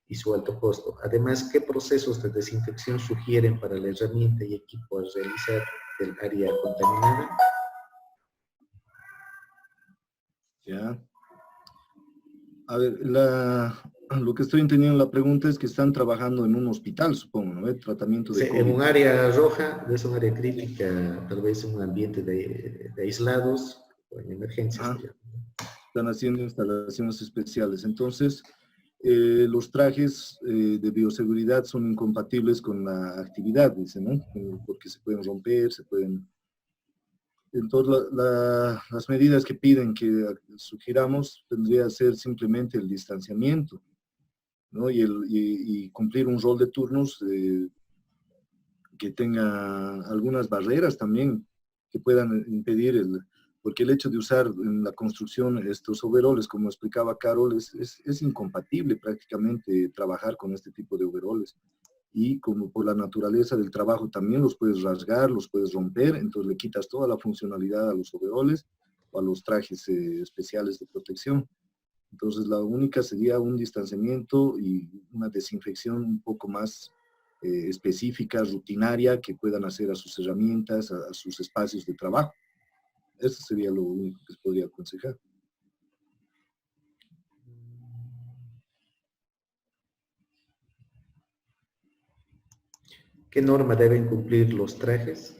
y su alto costo? Además, ¿qué procesos de desinfección sugieren para la herramienta y equipo a realizar del área contaminada? Ya. A ver, lo que estoy entendiendo en la pregunta es que están trabajando en un hospital, supongo, ¿no? El tratamiento de Sí, COVID. en un área roja, es un área crítica, tal vez un ambiente de aislados o en emergencias. Están haciendo instalaciones especiales. Entonces, los trajes de bioseguridad son incompatibles con la actividad, dicen, ¿no? Porque se pueden romper, se pueden... Entonces, las medidas que piden que sugiramos tendría que ser simplemente el distanciamiento, ¿no? Y cumplir un rol de turnos que tenga algunas barreras también que puedan impedir porque el hecho de usar en la construcción estos overoles, como explicaba Carol, es incompatible prácticamente trabajar con este tipo de overoles. Y como por la naturaleza del trabajo también los puedes rasgar, los puedes romper, entonces le quitas toda la funcionalidad a los overoles o a los trajes especiales de protección. Entonces la única sería un distanciamiento y una desinfección un poco más específica, rutinaria, que puedan hacer a sus herramientas, a sus espacios de trabajo. Eso sería lo único que les podría aconsejar. ¿Qué norma deben cumplir los trajes?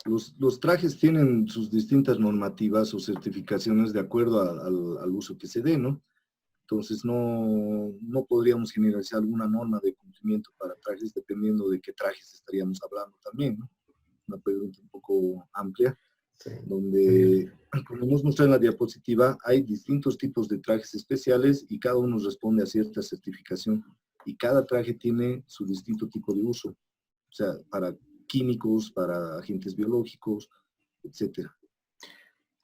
Los trajes tienen sus distintas normativas o certificaciones de acuerdo al uso que se dé, ¿no? Entonces no podríamos generalizar alguna norma de cumplimiento para trajes dependiendo de qué trajes estaríamos hablando también, ¿no? Una pregunta un poco amplia, sí, donde, como hemos mostrado en la diapositiva, hay distintos tipos de trajes especiales y cada uno responde a cierta certificación y cada traje tiene su distinto tipo de uso, o sea, para químicos, para agentes biológicos, etcétera.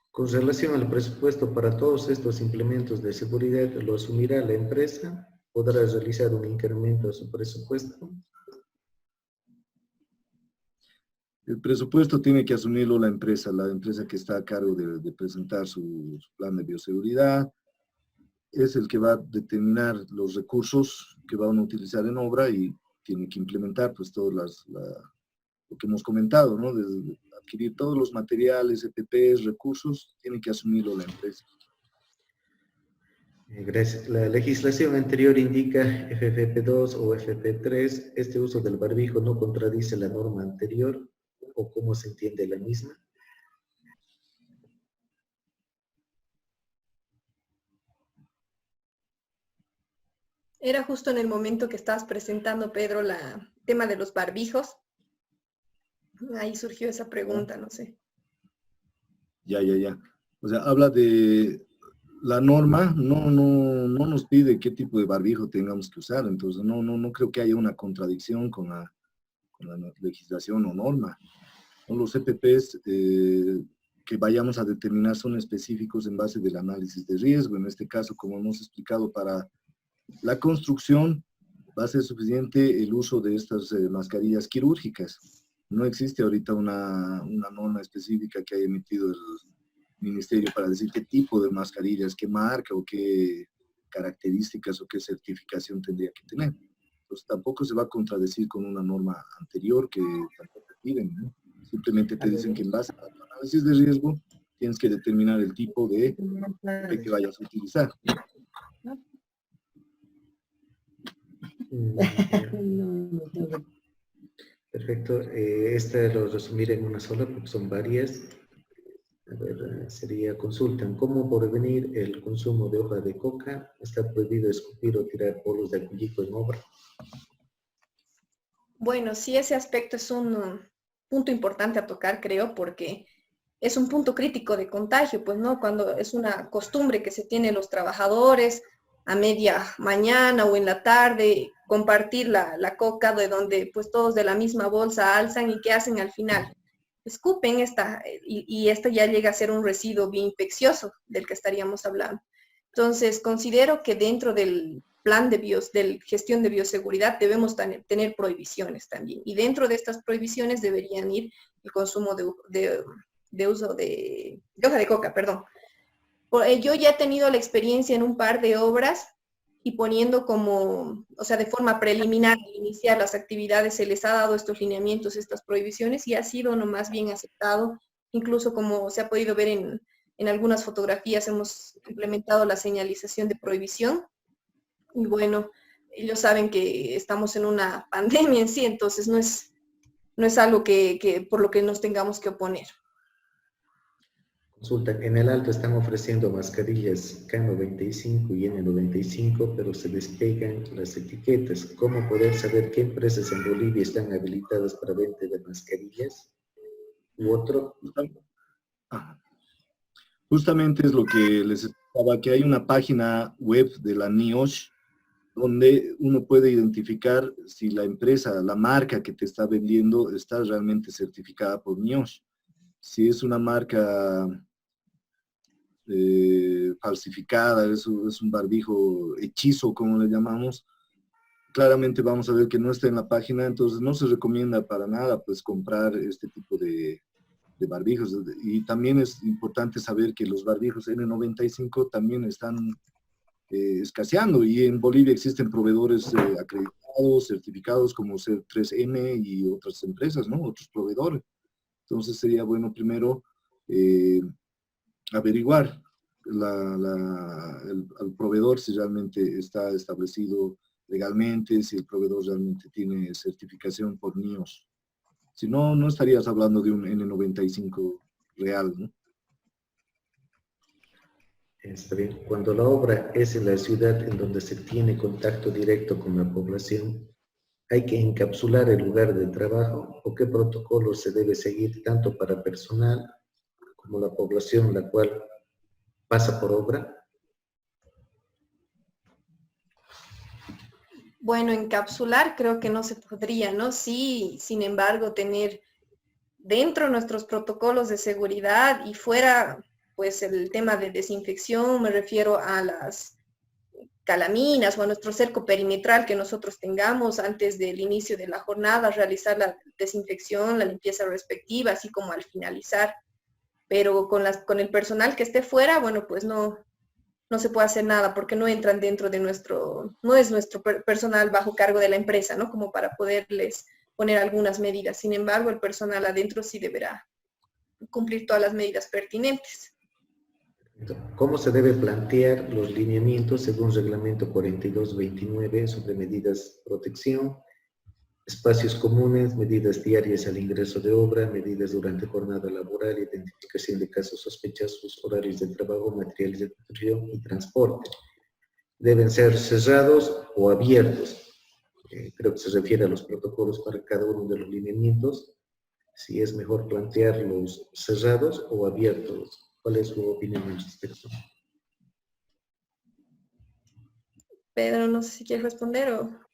Con relación al presupuesto para todos estos implementos de seguridad, ¿lo asumirá la empresa? ¿Podrá realizar un incremento a su presupuesto? El presupuesto tiene que asumirlo la empresa que está a cargo de presentar su plan de bioseguridad. Es el que va a determinar los recursos que van a utilizar en obra y tiene que implementar pues todo lo que hemos comentado, ¿no? Desde adquirir todos los materiales, EPPs, recursos, tiene que asumirlo la empresa. Gracias. La legislación anterior indica FFP2 o FFP3. ¿Este uso del barbijo no contradice la norma anterior o cómo se entiende la misma? Era justo en el momento que estabas presentando, Pedro, el tema de los barbijos. Ahí surgió esa pregunta, no sé. Ya. O sea, habla de la norma, no nos pide qué tipo de barbijo tengamos que usar, entonces no creo que haya una contradicción con la legislación o norma. Los EPPs que vayamos a determinar son específicos en base del análisis de riesgo. En este caso, como hemos explicado, para la construcción va a ser suficiente el uso de estas mascarillas quirúrgicas. No existe ahorita una norma específica que haya emitido el ministerio para decir qué tipo de mascarillas, qué marca o qué características o qué certificación tendría que tener. Entonces tampoco se va a contradecir con una norma anterior que tampoco piden, ¿no? Simplemente te dicen que en base a tu análisis de riesgo tienes que determinar el tipo de que vayas a utilizar. Perfecto. Esta lo resumiré en una sola porque son varias. A ver, sería consultan cómo prevenir el consumo de hoja de coca. ¿Está prohibido escupir o tirar polvos de acullico en obra? Bueno, sí, ese aspecto es un punto importante a tocar, creo, porque es un punto crítico de contagio, pues, ¿no? Cuando es una costumbre que se tiene los trabajadores a media mañana o en la tarde, compartir la coca de donde pues todos de la misma bolsa alzan y ¿qué hacen al final? Escupen esta y esta ya llega a ser un residuo bien infeccioso del que estaríamos hablando. Entonces, considero que dentro del plan de gestión de bioseguridad debemos tener prohibiciones también. Y dentro de estas prohibiciones deberían ir el consumo de uso de hoja de coca, perdón. Yo ya he tenido la experiencia en un par de obras y poniendo como, o sea, de forma preliminar, al iniciar las actividades, se les ha dado estos lineamientos, estas prohibiciones, y ha sido nomás bien aceptado. Incluso como se ha podido ver en algunas fotografías, hemos implementado la señalización de prohibición. Y bueno, ellos saben que estamos en una pandemia en sí, entonces no es algo por lo que nos tengamos que oponer. Consulta, en el Alto están ofreciendo mascarillas K95 y N95, pero se despegan las etiquetas. ¿Cómo poder saber qué empresas en Bolivia están habilitadas para venta de mascarillas? ¿U otro? Justamente es lo que les explicaba, que hay una página web de la NIOSH donde uno puede identificar si la empresa, la marca que te está vendiendo está realmente certificada por NIOSH. Si es una marca falsificada, es un barbijo hechizo, como le llamamos, claramente vamos a ver que no está en la página, entonces no se recomienda para nada pues comprar este tipo de barbijos. Y también es importante saber que los barbijos N95 también están escaseando, y en Bolivia existen proveedores acreditados, certificados como C3M y otras empresas, ¿no? Otros proveedores. Entonces sería bueno primero averiguar al proveedor si realmente está establecido legalmente, si el proveedor realmente tiene certificación por NIOSH. Si no, no estarías hablando de un N95 real, ¿no? Está bien. Cuando la obra es en la ciudad en donde se tiene contacto directo con la población, ¿hay que encapsular el lugar de trabajo o qué protocolo se debe seguir tanto para personal como la población la cual pasa por obra? Bueno, encapsular creo que no se podría, ¿no? Sí, sin embargo, tener dentro nuestros protocolos de seguridad y fuera, pues el tema de desinfección, me refiero a las calaminas o a nuestro cerco perimetral que nosotros tengamos antes del inicio de la jornada, realizar la desinfección, la limpieza respectiva, así como al finalizar. Pero con el personal que esté fuera, bueno, pues no se puede hacer nada porque no entran dentro de no es nuestro personal bajo cargo de la empresa, ¿no? Como para poderles poner algunas medidas. Sin embargo, el personal adentro sí deberá cumplir todas las medidas pertinentes. ¿Cómo se debe plantear los lineamientos según reglamento 4229 sobre medidas de protección, espacios comunes, medidas diarias al ingreso de obra, medidas durante jornada laboral, identificación de casos sospechosos, horarios de trabajo, materiales de construcción y transporte? ¿Deben ser cerrados o abiertos? Creo que se refiere a los protocolos para cada uno de los lineamientos. Si es mejor plantearlos cerrados o abiertos. ¿Cuál es su opinión al respecto? Pedro, no sé si quieres responder o...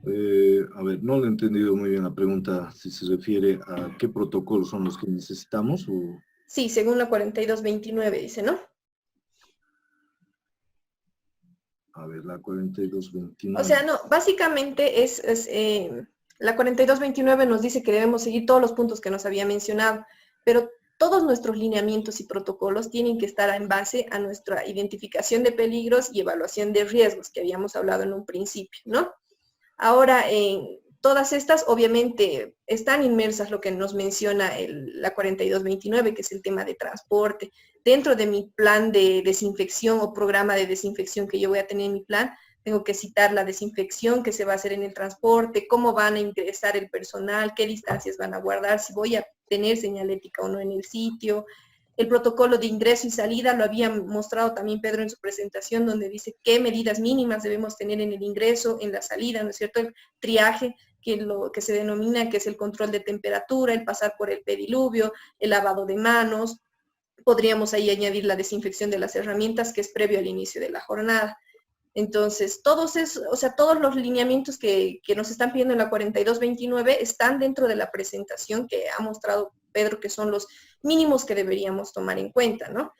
A ver, no le he entendido muy bien la pregunta, si se refiere a qué protocolos son los que necesitamos o... Sí, según la 4229 dice, ¿no? A ver, la 4229. O sea, no, básicamente la 4229 nos dice que debemos seguir todos los puntos que nos había mencionado, pero todos nuestros lineamientos y protocolos tienen que estar en base a nuestra identificación de peligros y evaluación de riesgos que habíamos hablado en un principio, ¿no? Ahora, todas estas obviamente están inmersas lo que nos menciona la 4229, que es el tema de transporte. Dentro de mi plan de desinfección o programa de desinfección que yo voy a tener en mi plan, tengo que citar la desinfección que se va a hacer en el transporte, cómo van a ingresar el personal, qué distancias van a guardar, si voy a tener señalética o no en el sitio. El protocolo de ingreso y salida lo había mostrado también Pedro en su presentación, donde dice qué medidas mínimas debemos tener en el ingreso, en la salida, ¿no es cierto? El triaje, lo que se denomina que es el control de temperatura, el pasar por el pediluvio, el lavado de manos. Podríamos ahí añadir la desinfección de las herramientas, que es previo al inicio de la jornada. Entonces, todos los lineamientos que nos están pidiendo en la 4229 están dentro de la presentación que ha mostrado Pedro, que son los mínimos que deberíamos tomar en cuenta, ¿no?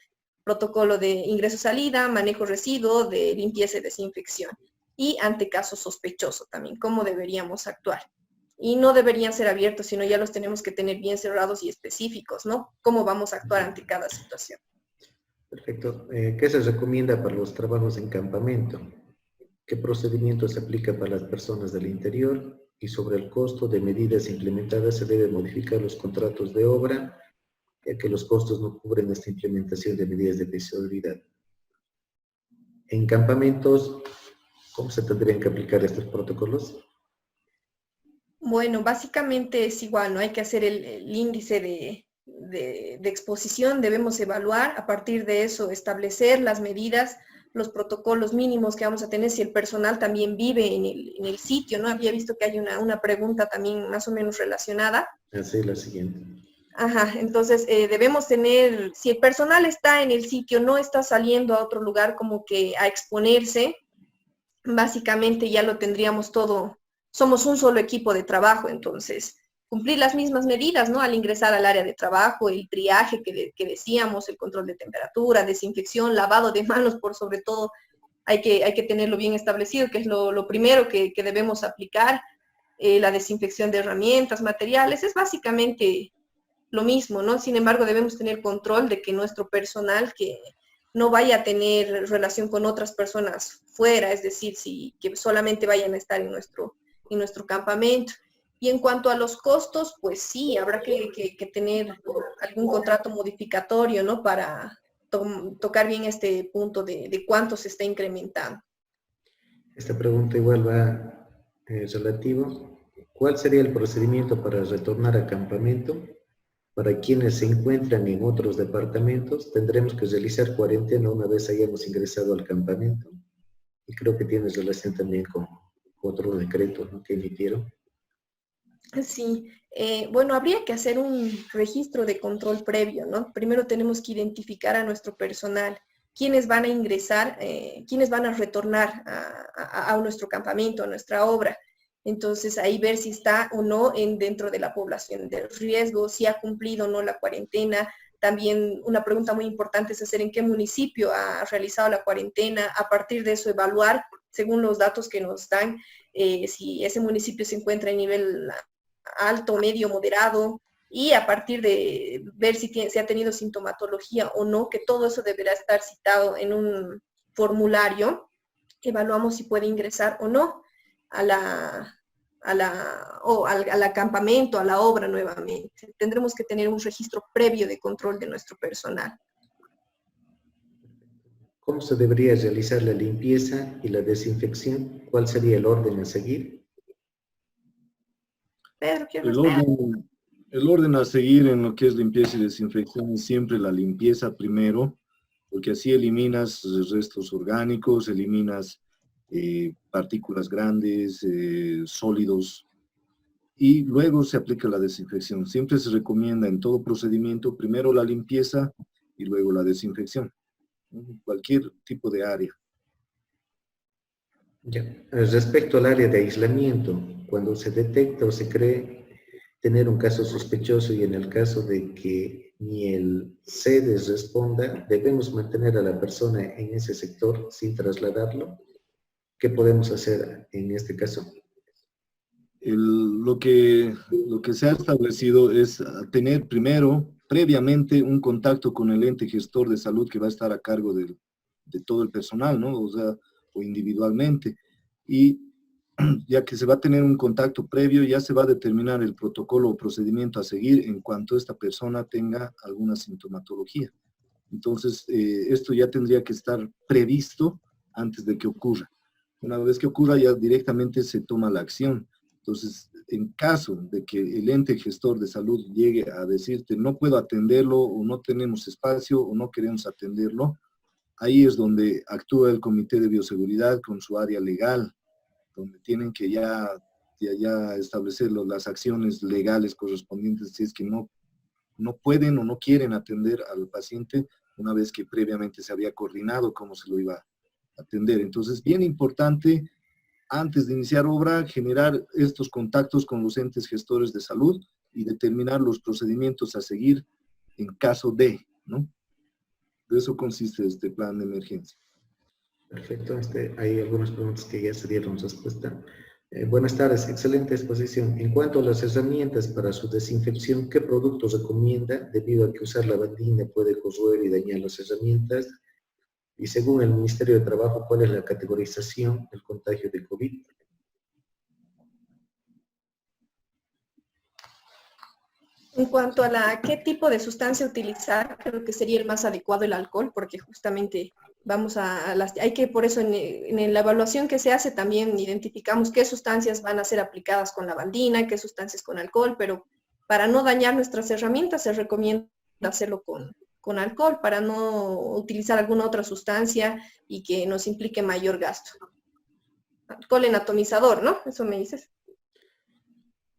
Protocolo de ingreso-salida, manejo residuo, de limpieza y desinfección. Y ante caso sospechoso también, cómo deberíamos actuar. Y no deberían ser abiertos, sino ya los tenemos que tener bien cerrados y específicos, ¿no? Cómo vamos a actuar ante cada situación. Perfecto. ¿Qué se recomienda para los trabajos en campamento? ¿Qué procedimiento se aplica para las personas del interior? Y sobre el costo de medidas implementadas, ¿se deben modificar los contratos de obra, ya que los costos no cubren esta implementación de medidas de bioseguridad? En campamentos, ¿cómo se tendrían que aplicar estos protocolos? Bueno, básicamente es igual, ¿no? Hay que hacer el índice de exposición, debemos evaluar, a partir de eso establecer las medidas, los protocolos mínimos que vamos a tener si el personal también vive en el sitio, ¿no? Había visto que hay una pregunta también más o menos relacionada. Así es la siguiente. Ajá, entonces debemos tener, si el personal está en el sitio, no está saliendo a otro lugar como que a exponerse, básicamente ya lo tendríamos todo, somos un solo equipo de trabajo, entonces cumplir las mismas medidas, ¿no? Al ingresar al área de trabajo, el triaje que decíamos, el control de temperatura, desinfección, lavado de manos, por sobre todo, hay que tenerlo bien establecido, que es lo primero que debemos aplicar, la desinfección de herramientas, materiales, es básicamente lo mismo, ¿no? Sin embargo, debemos tener control de que nuestro personal que no vaya a tener relación con otras personas fuera, es decir, que solamente vayan a estar en nuestro campamento. Y en cuanto a los costos, pues sí, habrá que tener algún contrato modificatorio, ¿no? Para tocar bien este punto de cuánto se está incrementando. Esta pregunta igual va relativo. ¿Cuál sería el procedimiento para retornar a campamento? Para quienes se encuentran en otros departamentos, tendremos que realizar cuarentena una vez hayamos ingresado al campamento. Y creo que tiene relación también con otro decreto, ¿no?, que emitieron. Sí, bueno, habría que hacer un registro de control previo, ¿no? Primero tenemos que identificar a nuestro personal, quiénes van a ingresar, quiénes van a retornar a nuestro campamento, a nuestra obra. Entonces, ahí ver si está o no dentro de la población de riesgo, si ha cumplido o no la cuarentena. También una pregunta muy importante es hacer en qué municipio ha realizado la cuarentena. A partir de eso, evaluar, según los datos que nos dan, si ese municipio se encuentra en nivel alto, medio, moderado, y a partir de ver si ha tenido sintomatología o no, que todo eso deberá estar citado en un formulario. Evaluamos si puede ingresar o no al campamento, a la obra nuevamente. Tendremos que tener un registro previo de control de nuestro personal. ¿Cómo se debería realizar la limpieza y la desinfección? ¿Cuál sería el orden a seguir? Pedro, ¿quieres El orden a seguir en lo que es limpieza y desinfección es siempre la limpieza primero, porque así eliminas restos orgánicos, eliminas partículas grandes, sólidos, y luego se aplica la desinfección. Siempre se recomienda en todo procedimiento primero la limpieza y luego la desinfección, cualquier tipo de área. Ya. Respecto al área de aislamiento, cuando se detecta o se cree tener un caso sospechoso y en el caso de que ni el SEDES responda, ¿debemos mantener a la persona en ese sector sin trasladarlo? ¿Qué podemos hacer en este caso? Lo que se ha establecido es tener primero, previamente, un contacto con el ente gestor de salud que va a estar a cargo de todo el personal, ¿no? O sea, o individualmente. Y ya que se va a tener un contacto previo, ya se va a determinar el protocolo o procedimiento a seguir en cuanto esta persona tenga alguna sintomatología. Entonces, esto ya tendría que estar previsto antes de que ocurra. Una vez que ocurra, ya directamente se toma la acción. Entonces, en caso de que el ente gestor de salud llegue a decirte no puedo atenderlo, o no tenemos espacio, o no queremos atenderlo, ahí es donde actúa el Comité de Bioseguridad con su área legal, donde tienen que ya ya establecer las acciones legales correspondientes si es que no pueden o no quieren atender al paciente una vez que previamente se había coordinado cómo se lo iba a atender. Entonces, bien importante, antes de iniciar obra, generar estos contactos con los entes gestores de salud y determinar los procedimientos a seguir en caso de, ¿no? De eso consiste este plan de emergencia. Perfecto. Hay algunas preguntas que ya se dieron respuesta. Buenas tardes, excelente exposición. En cuanto a las herramientas para su desinfección, ¿qué productos recomienda? Debido a que usar la bandina puede corroer y dañar las herramientas. Y según el Ministerio de Trabajo, ¿cuál es la categorización del contagio de COVID? En cuanto a qué tipo de sustancia utilizar, creo que sería el más adecuado el alcohol, porque justamente vamos hay que, por eso en la evaluación que se hace también identificamos qué sustancias van a ser aplicadas con la bandina, qué sustancias con alcohol, pero para no dañar nuestras herramientas se recomienda hacerlo con alcohol, para no utilizar alguna otra sustancia y que nos implique mayor gasto. Alcohol en atomizador, ¿no? Eso me dices.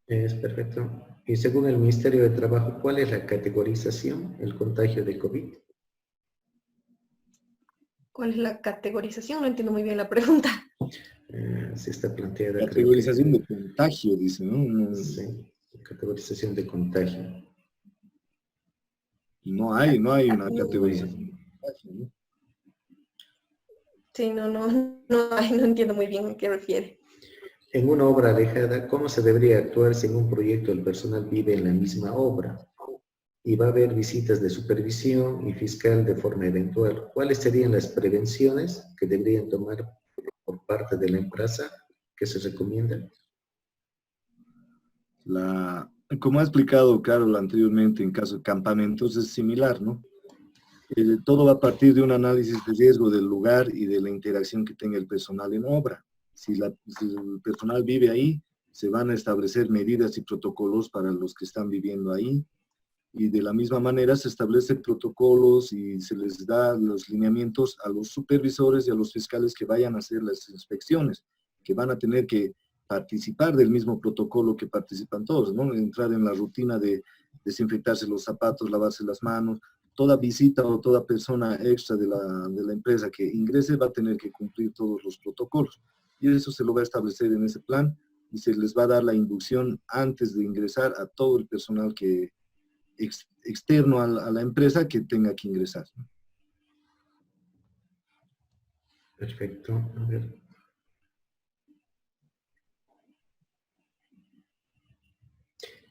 Es perfecto. Y según el Ministerio de Trabajo, ¿cuál es la categorización del contagio de COVID? ¿Cuál es la categorización? No entiendo muy bien la pregunta. Sí está planteada. Categorización de contagio, dice, ¿no? Sí, categorización de contagio. No hay una categorización de contagio, ¿no? Sí, no entiendo muy bien a qué refiere. En una obra alejada, ¿cómo se debería actuar si en un proyecto el personal vive en la misma obra? Y va a haber visitas de supervisión y fiscal de forma eventual. ¿Cuáles serían las prevenciones que deberían tomar por parte de la empresa que se recomiendan? Como ha explicado Carol anteriormente en caso de campamentos, es similar, ¿no? Todo va a partir de un análisis de riesgo del lugar y de la interacción que tenga el personal en obra. Si el personal vive ahí, se van a establecer medidas y protocolos para los que están viviendo ahí. Y de la misma manera se establecen protocolos y se les da los lineamientos a los supervisores y a los fiscales que vayan a hacer las inspecciones, que van a tener que participar del mismo protocolo que participan todos, ¿no? Entrar en la rutina de desinfectarse los zapatos, lavarse las manos. Toda visita o toda persona extra de la empresa que ingrese va a tener que cumplir todos los protocolos. Y eso se lo va a establecer en ese plan y se les va a dar la inducción antes de ingresar a todo el personal que externo a la empresa que tenga que ingresar. Perfecto. A ver.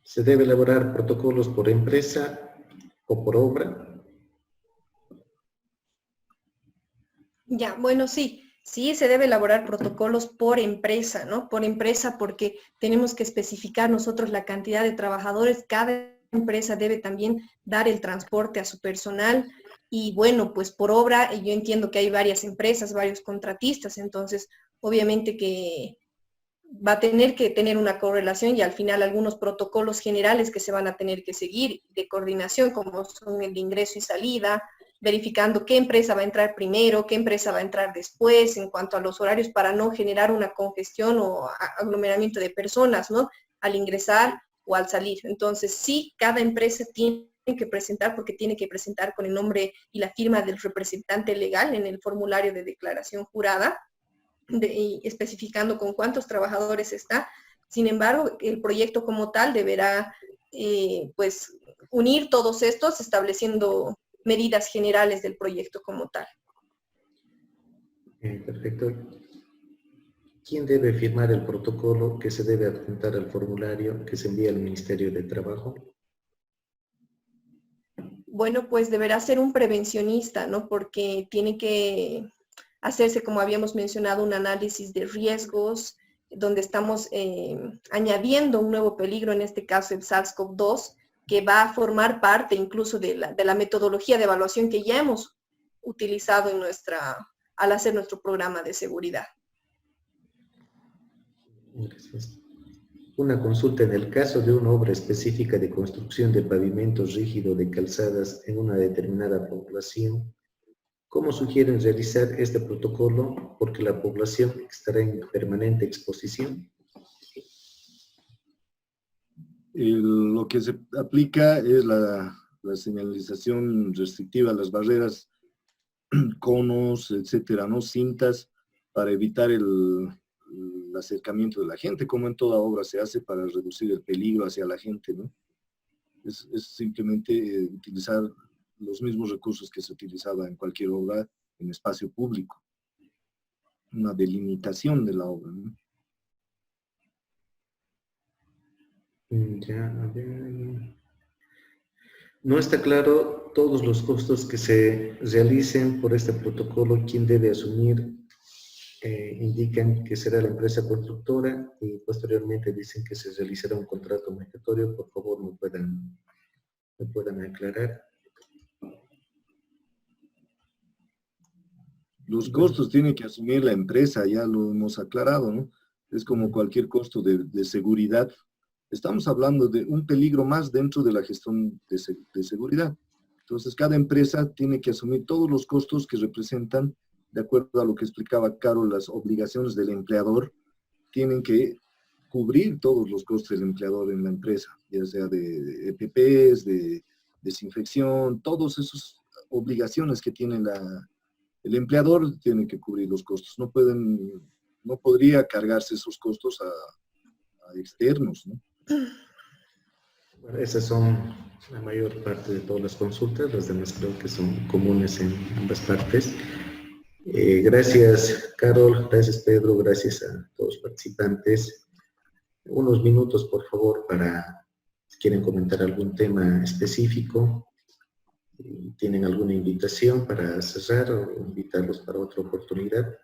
¿Se debe elaborar protocolos por empresa o por obra? Ya, bueno, sí se debe elaborar protocolos por empresa, ¿no? Por empresa porque tenemos que especificar nosotros la cantidad de trabajadores. Cada empresa debe también dar el transporte a su personal y bueno, pues por obra, yo entiendo que hay varias empresas, varios contratistas, entonces obviamente que va a tener que tener una correlación y al final algunos protocolos generales que se van a tener que seguir de coordinación, como son el de ingreso y salida, verificando qué empresa va a entrar primero, qué empresa va a entrar después, en cuanto a los horarios, para no generar una congestión o aglomeramiento de personas, ¿no? Al ingresar o al salir. Entonces, sí, cada empresa tiene que presentar, porque tiene que presentar con el nombre y la firma del representante legal en el formulario de declaración jurada, especificando con cuántos trabajadores está. Sin embargo, el proyecto como tal deberá pues unir todos estos, estableciendo medidas generales del proyecto como tal. Perfecto. ¿Quién debe firmar el protocolo que se debe adjuntar al formulario que se envía al Ministerio de Trabajo? Bueno, pues deberá ser un prevencionista, ¿no? Porque tiene que hacerse, como habíamos mencionado, un análisis de riesgos, donde estamos añadiendo un nuevo peligro, en este caso el SARS-CoV-2, que va a formar parte incluso de la metodología de evaluación que ya hemos utilizado al hacer nuestro programa de seguridad. Gracias. Una consulta: en el caso de una obra específica de construcción de pavimento rígido de calzadas en una determinada población, ¿cómo sugieren realizar este protocolo? Porque la población estará en permanente exposición. Lo que se aplica es la señalización restrictiva, las barreras, conos, etcétera, ¿no? Cintas para evitar el acercamiento de la gente, como en toda obra se hace para reducir el peligro hacia la gente, ¿no? Es simplemente utilizar los mismos recursos que se utilizaba en cualquier obra en espacio público. Una delimitación de la obra, ¿no? Ya, a ver. No está claro todos los costos que se realicen por este protocolo, quién debe asumir. Indican que será la empresa constructora y posteriormente dicen que se realizará un contrato obligatorio. Por favor, me puedan aclarar. Los costos tiene que asumir la empresa, ya lo hemos aclarado, ¿no? Es como cualquier costo de seguridad. Estamos hablando de un peligro más dentro de la gestión de seguridad. Entonces, cada empresa tiene que asumir todos los costos que representan, de acuerdo a lo que explicaba Carol, las obligaciones del empleador, tienen que cubrir todos los costos del empleador en la empresa, ya sea de EPPs, de desinfección, todas esas obligaciones que tiene el empleador tiene que cubrir los costos. No podría cargarse esos costos a externos, ¿no? Bueno, esas son la mayor parte de todas las consultas, las demás creo que son comunes en ambas partes. Gracias, Carol, gracias, Pedro, gracias a todos los participantes. Unos minutos, por favor, para si quieren comentar algún tema específico. ¿Tienen alguna invitación para cerrar o invitarlos para otra oportunidad?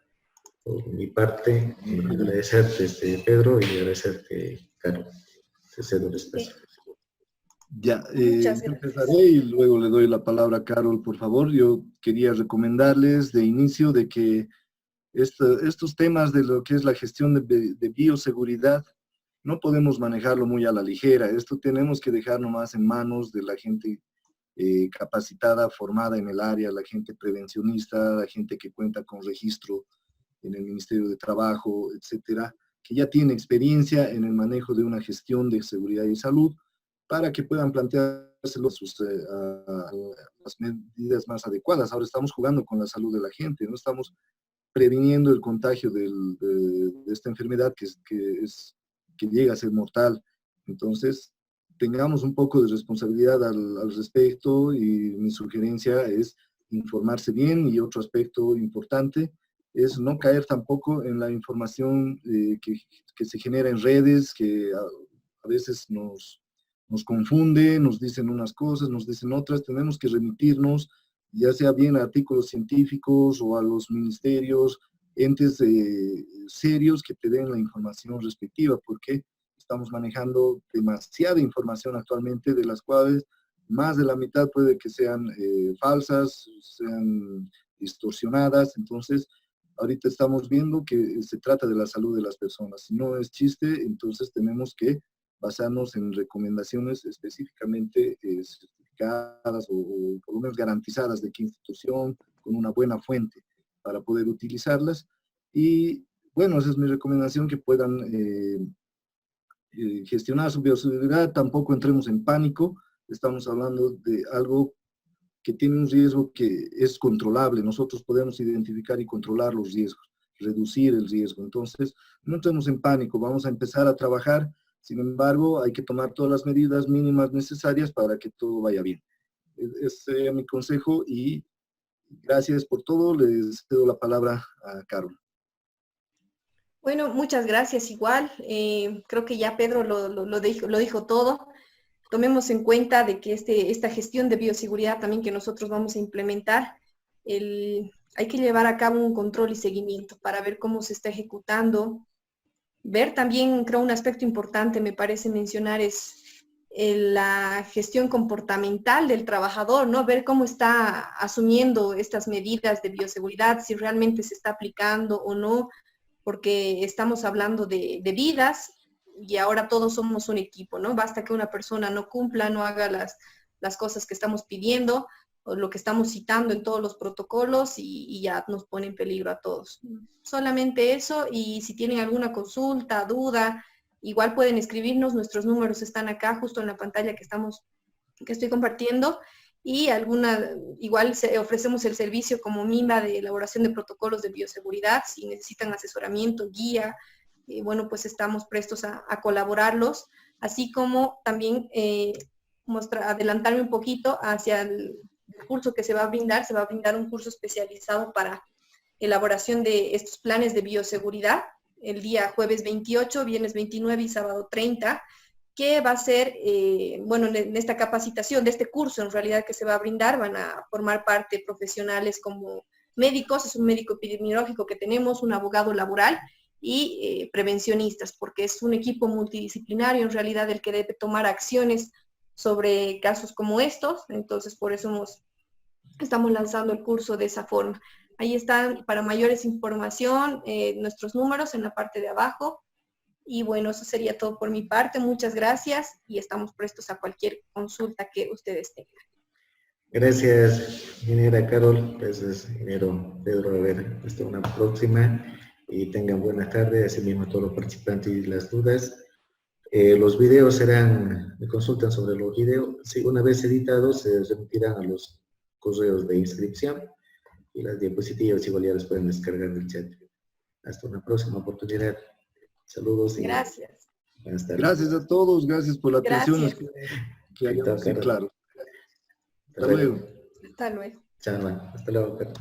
Por mi parte, agradecerte, Pedro, y agradecerte, Carol. Te cedo el espacio. Ya, Muchas yo gracias. empezaré y luego le doy la palabra a Carol, por favor. Yo quería recomendarles de inicio de que estos temas de lo que es la gestión de bioseguridad no podemos manejarlo muy a la ligera. Esto tenemos que dejar nomás en manos de la gente capacitada, formada en el área, la gente prevencionista, la gente que cuenta con registro en el Ministerio de Trabajo, etcétera, que ya tiene experiencia en el manejo de una gestión de seguridad y salud, para que puedan plantearse las medidas más adecuadas. Ahora estamos jugando con la salud de la gente, no estamos previniendo el contagio de esta enfermedad que llega a ser mortal. Entonces, tengamos un poco de responsabilidad al respecto, y mi sugerencia es informarse bien, y otro aspecto importante es no caer tampoco en la información que se genera en redes, que a veces nos confunde, nos dicen unas cosas, nos dicen otras. Tenemos que remitirnos, ya sea bien a artículos científicos o a los ministerios, entes serios que te den la información respectiva, porque estamos manejando demasiada información actualmente, de las cuales más de la mitad puede que sean falsas, sean distorsionadas. Entonces, ahorita estamos viendo que se trata de la salud de las personas. Si no es chiste, entonces tenemos que basarnos en recomendaciones específicamente certificadas o por lo menos garantizadas de qué institución, con una buena fuente para poder utilizarlas. Y bueno, esa es mi recomendación, que puedan gestionar su bioseguridad. Tampoco entremos en pánico. Estamos hablando de algo que tiene un riesgo que es controlable. Nosotros podemos identificar y controlar los riesgos, reducir el riesgo. Entonces, no entremos en pánico, vamos a empezar a trabajar. Sin embargo, hay que tomar todas las medidas mínimas necesarias para que todo vaya bien. Ese es mi consejo, y gracias por todo. Les cedo la palabra a Carol. Bueno, muchas gracias igual. Creo que ya Pedro lo dijo todo. Tomemos en cuenta de que esta gestión de bioseguridad también que nosotros vamos a implementar, hay que llevar a cabo un control y seguimiento para ver cómo se está ejecutando. Ver también, creo, un aspecto importante, me parece mencionar, es la gestión comportamental del trabajador, ¿no? Ver cómo está asumiendo estas medidas de bioseguridad, si realmente se está aplicando o no, porque estamos hablando de vidas, y ahora todos somos un equipo, ¿no? Basta que una persona no cumpla, no haga las cosas que estamos pidiendo, o lo que estamos citando en todos los protocolos, y ya nos pone en peligro a todos. Solamente eso, y si tienen alguna consulta, duda, igual pueden escribirnos, nuestros números están acá justo en la pantalla que estoy compartiendo, y igual ofrecemos el servicio como MIMBA de elaboración de protocolos de bioseguridad. Si necesitan asesoramiento, guía, bueno, pues estamos prestos a colaborarlos, así como también adelantarme un poquito hacia el curso que se va a brindar un curso especializado para elaboración de estos planes de bioseguridad, el día jueves 28, viernes 29 y sábado 30, que va a ser, bueno, en esta capacitación, de este curso en realidad que se va a brindar, van a formar parte profesionales como médicos, es un médico epidemiológico que tenemos, un abogado laboral y prevencionistas, porque es un equipo multidisciplinario en realidad el que debe tomar acciones sobre casos como estos. Entonces por eso estamos lanzando el curso de esa forma. Ahí están, para mayores información, nuestros números en la parte de abajo. Y bueno, eso sería todo por mi parte. Muchas gracias y estamos prestos a cualquier consulta que ustedes tengan. Gracias, ingeniera Carol. Gracias, ingeniero Pedro. A ver, hasta una próxima y tengan buena tarde. Asimismo, a todos los participantes y las dudas. Los videos me consultan sobre los videos. Sí, una vez editados, se remitirán a los correos de inscripción y las diapositivas igual ya las pueden descargar del chat. Hasta una próxima oportunidad. Saludos y gracias. Buenas tardes. Gracias a todos, gracias por la atención. Gracias. Que hayamos sido claros. Hasta luego. Hasta luego. Chao, hasta luego, Carlos.